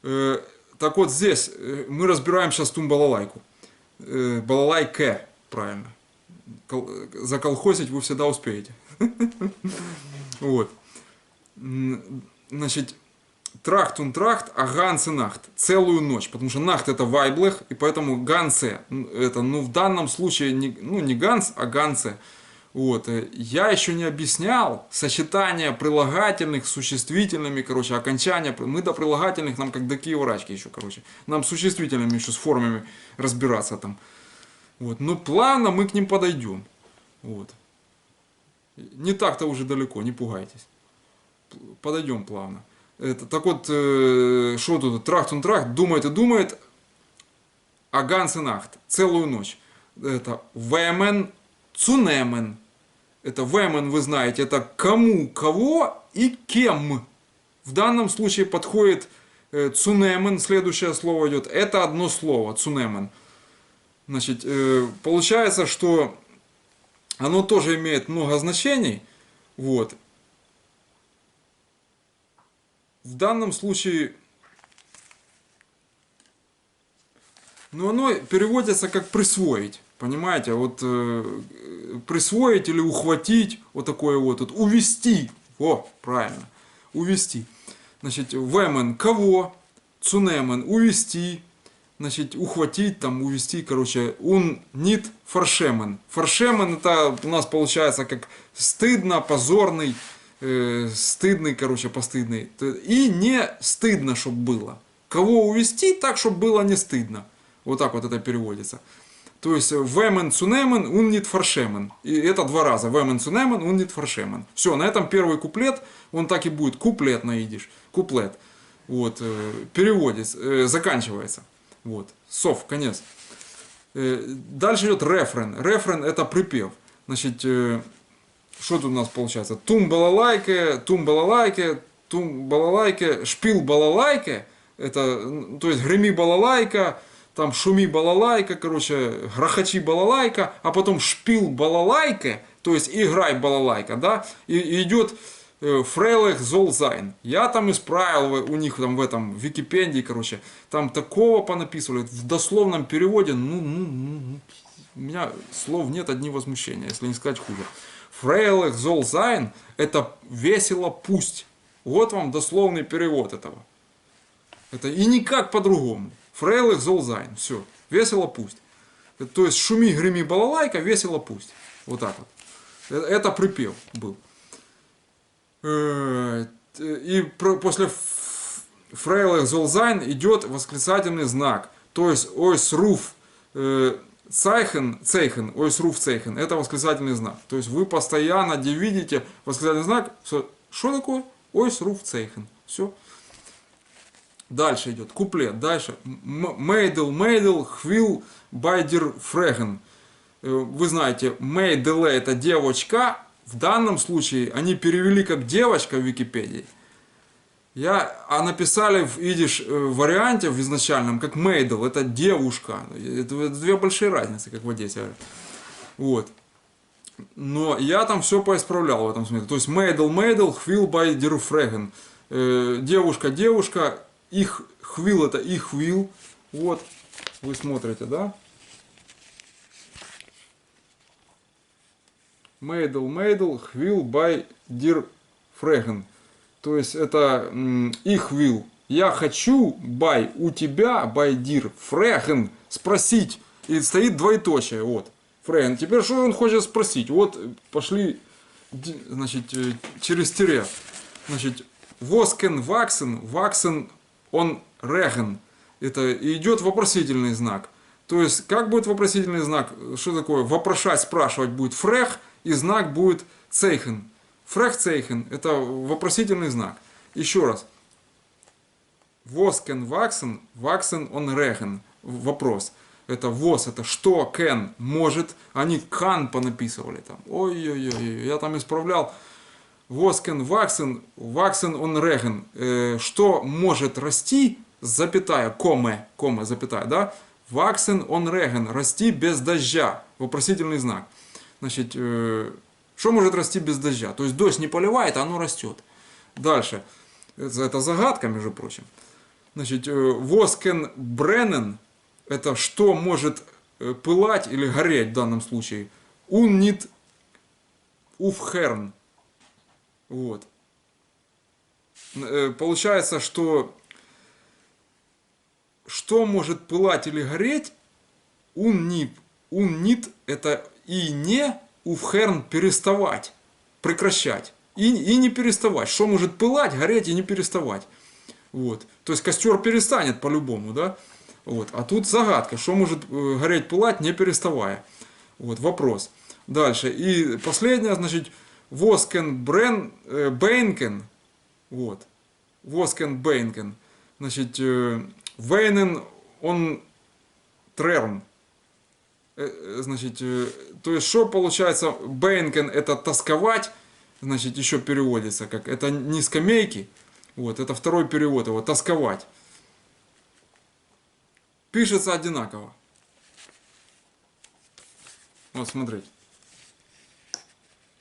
Так вот здесь мы разбираем сейчас тум-балалайку. Балалайке. Правильно. Заколхозить вы всегда успеете. Вот. Значит, трахт, а ганс и нахт. Целую ночь. Потому что нахт это вайблех, и поэтому гансе, это, ну, в данном случае, не ганс, а гансе. Вот. Я еще не объяснял сочетание прилагательных с существительными, короче, окончания. Мы до прилагательных, нам как до киеврачки еще, короче. Нам с существительными еще, с формами разбираться там. Вот. Но плавно мы к ним подойдем. Вот. Не так-то уже далеко, не пугайтесь. Подойдем плавно. Это, так вот, что тут? Трахт, думает и думает, а ганс и нахт. Целую ночь. Это вемен, цунемен. Это вемен, вы знаете, это кому, кого и кем. В данном случае подходит цунемен, следующее слово идет. Это одно слово, цунемен. Значит, получается, что оно тоже имеет много значений. Вот. В данном случае, ну, оно переводится как присвоить. Понимаете? Вот присвоить или ухватить, вот такое вот, увести. О, правильно. Увести. Значит, вемен кого, цунемен увести. Значит, ухватить, там, увести, короче, нит фаршемен. Фаршемен это у нас получается как стыдно, позорный, стыдный, короче, постыдный. И не стыдно, чтобы было. Кого увести так, чтобы было не стыдно. Вот так вот это переводится. То есть, вемен цунемен, нит фаршемен. И это два раза. Вемен цунемен, нит фаршемен. Все, на этом первый куплет, он так и будет. Куплет на идиш. Куплет. Вот, переводится, заканчивается. Вот, сов, конец. Дальше идет рефрен. Рефрен это припев. Значит, что тут у нас получается? Тум-балалайке, шпил балалайке. Это, то есть, греми балалайка, там шуми балалайка, короче, грохочи балалайка, а потом шпил балалайке, то есть, играй балалайка, да, и идет Фрейлех Золзайн. Я там исправил у них там в этом в Википедии, короче, там такого понаписывали в дословном переводе, у меня слов нет, одни возмущения, если не сказать хуже. Фрейлех Золзайн это весело пусть. Вот вам дословный перевод этого. Это и никак по-другому. Фрейлех Золзайн. Все. Весело пусть. То есть шуми, греми, балалайка, весело пусть. Вот так вот. Это припев был. И после Фрейлех Золзайн идет восклицательный знак. То есть ойсруф цейхен, ойсруф цейхен. Это восклицательный знак. То есть вы постоянно видите восклицательный знак. Что такое? Ойсруф цейхен. Все. Дальше идет куплет. Дальше. Мейдл, хвил, байдер, фреген. Вы знаете, мейделе это девочка. В данном случае они перевели как девочка в Википедии. А написали в идиш варианте, в изначальном, как мейдл, это девушка. Это две большие разницы, как в Одессе говорят. Вот. Но я там все поисправлял в этом смысле. То есть мейдл, хвил бай дерфреген. Девушка, их хвил это их хвил. Вот, вы смотрите, да? Мейдл, хвил бай дерфреген. То есть это их вил. Я хочу, бай, у тебя, бай дир, фрехен, спросить. И стоит двоеточие, вот. Фрехен. Теперь что он хочет спросить? Вот пошли, значит, через тире. Значит, воскен, ваксен, он рехен. Это идет вопросительный знак. То есть, как будет вопросительный знак? Что такое? Вопрошать, спрашивать будет фрех, и знак будет цейхен. Фрехцейхен – это вопросительный знак. Еще раз. Воскен, ваксен, он рехен. Вопрос. Это вос, это что, кен, может. Они кан понаписывали там. Ой-ой-ой, я там исправлял. Воскен, ваксен, он рехен. Что может расти, запятая, коме, запятая, да? Ваксен, он рехен. Расти без дождя. Вопросительный знак. Значит, что может расти без дождя? То есть дождь не поливает, а оно растет. Дальше. Это загадка, между прочим. Значит, воскен бренен, это что может пылать или гореть в данном случае. Уннит уфхерн. Вот. Получается, что может пылать или гореть, уннит это и не уфхерн переставать, прекращать. И не переставать. Что может пылать, гореть и не переставать. Вот. То есть костер перестанет по-любому, да? Вот. А тут загадка, что может гореть, пылать, не переставая. Вот, вопрос. Дальше. И последнее, значит, воскен бейнкен. Вот. Воскен бейнкен. Значит, вейнен он трерн. Значит, то есть, что получается, бейнкен это тосковать, значит, еще переводится как, это не скамейки, вот, это второй перевод его, тосковать. Пишется одинаково. Вот, смотрите.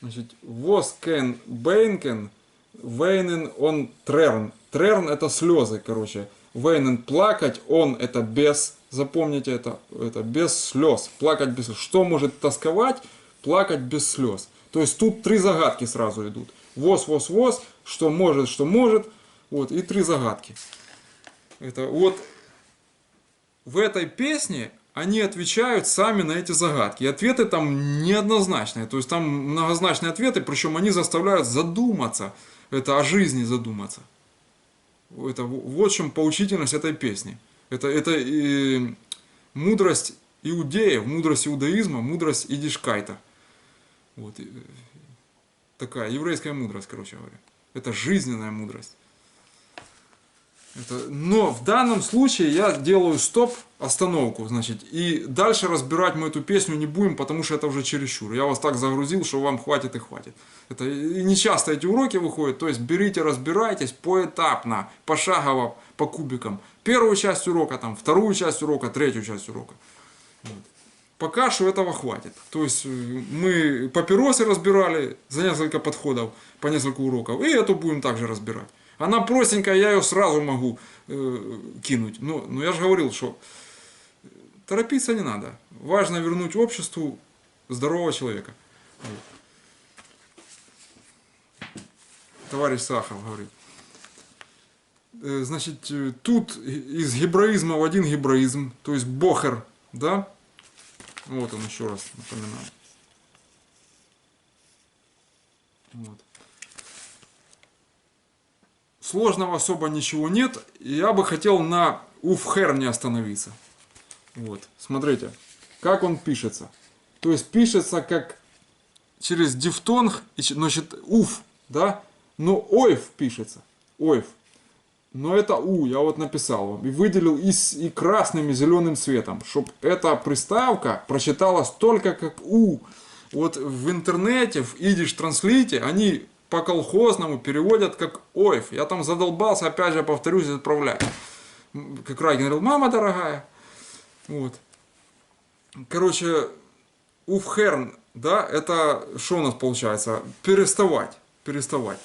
Значит, воскен бейнкен, вейнен он трерн. Трерн это слезы, короче. Вейнен плакать, он это без, запомните это без слез. Плакать без слез. Что может тосковать? Плакать без слез. То есть тут три загадки сразу идут. Воз, что может. Вот, и три загадки. Это вот в этой песне они отвечают сами на эти загадки. И ответы там неоднозначные. То есть там многозначные ответы, причем они заставляют задуматься. Это о жизни задуматься. Это вот в чем поучительность этой песни. Это мудрость иудеев, мудрость иудаизма, мудрость идишкайта. Вот. Такая еврейская мудрость, короче говоря. Это жизненная мудрость. Но в данном случае я делаю стоп, остановку, значит, и дальше разбирать мы эту песню не будем, потому что это уже чересчур. Я вас так загрузил, что вам хватит и хватит. Это и не часто эти уроки выходят, то есть берите, разбирайтесь поэтапно, пошагово, по кубикам. Первую часть урока, там, вторую часть урока, третью часть урока. Вот. Пока что этого хватит. То есть мы папиросы разбирали за несколько подходов, по несколько уроков, и эту будем также разбирать. Она простенькая, я ее сразу могу кинуть. Но я же говорил, что торопиться не надо. Важно вернуть обществу здорового человека. Вот. Товарищ Сахов говорит. Значит, тут из гебраизма в один гебраизм, то есть бохер, да? Вот он еще раз напоминаю. Вот. Сложного особо ничего нет. Я бы хотел на уфхерне остановиться. Вот, смотрите, как он пишется. То есть пишется как через дифтонг, значит, уф, да? Но ойф пишется. Ойф. Но это у, я вот написал вам. И выделил и красным, и зеленым цветом. Чтобы эта приставка прочиталась только как у. Вот в интернете, в идиш транслите, они по-колхозному переводят как ойф. Я там задолбался, опять же, повторюсь, отправлять. Как Райкин говорил, мама дорогая. Вот. Короче, уфхерн, да, это что у нас получается? Переставать. Переставать.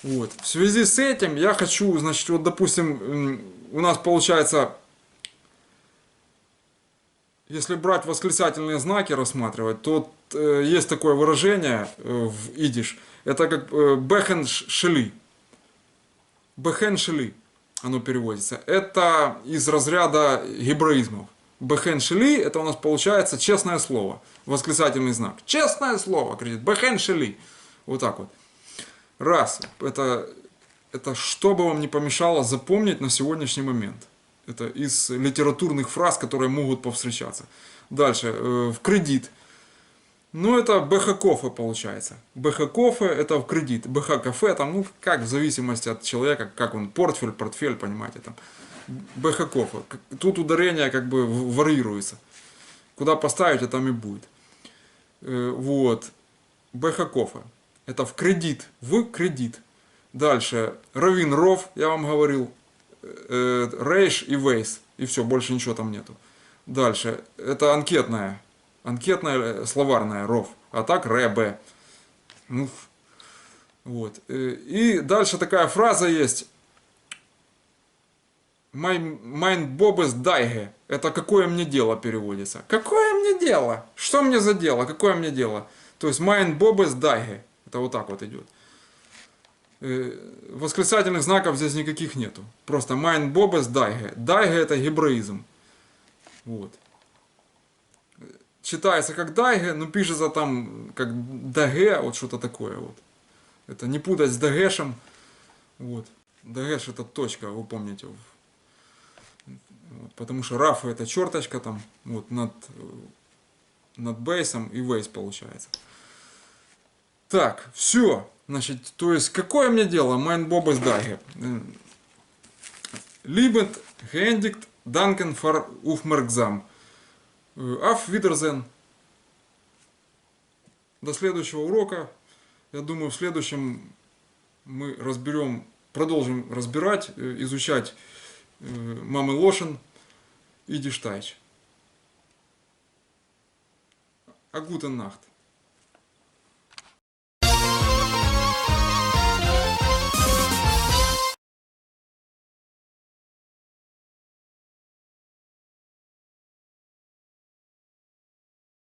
Вот. В связи с этим я хочу, значит, вот, допустим, у нас получается, если брать восклицательные знаки рассматривать, то есть такое выражение в идиш. Это как бехен шели. Бехен шели, оно переводится. Это из разряда гебраизмов. Бехен шели, это у нас получается честное слово. Восклицательный знак. Честное слово, кричит. Бехен шели. Вот так вот. Раз. Это что бы вам не помешало запомнить на сегодняшний момент. Это из литературных фраз, которые могут повстречаться. Дальше. В кредит. Ну, это БХ-кофе получается. БХ-кофе это в кредит. БХ-кафе, там, ну, как в зависимости от человека, как он, портфель, понимаете, там. БХ-кофе. Тут ударение как бы варьируется. Куда поставите, там и будет. Вот. БХ-кофе. Это в кредит. В кредит. Дальше. Равин Ров, я вам говорил. Рейш и Вейс. И все, больше ничего там нету. Дальше. Это анкетная. Анкетная словарная ров. А так РБ. Ну, вот. И дальше такая фраза есть. Mein Bobes Daige. Это какое мне дело переводится. Какое мне дело? Что мне за дело? Какое мне дело? То есть Mein Bobes Daige. Это вот так вот идет. Восклицательных знаков здесь никаких нету. Просто Mein Bobes Daige. Daige это гебраизм. Вот. Читается как Дайге, но пишется там как Даге, вот что-то такое. Вот. Это не путать с Дагешем. Вот. Дагеш это точка, вы помните. Вот. Потому что рафа это черточка там вот, над бейсом и вейс получается. Так, все. Значит, то есть, какое мне дело? Mein Bobes Daige. Liebend, geendigt, danken für Aufmerksam. Auf Wiedersehen. До следующего урока. Я думаю, в следующем мы продолжим разбирать, изучать Мамы Лошен и Диштайч. А гутен нахт.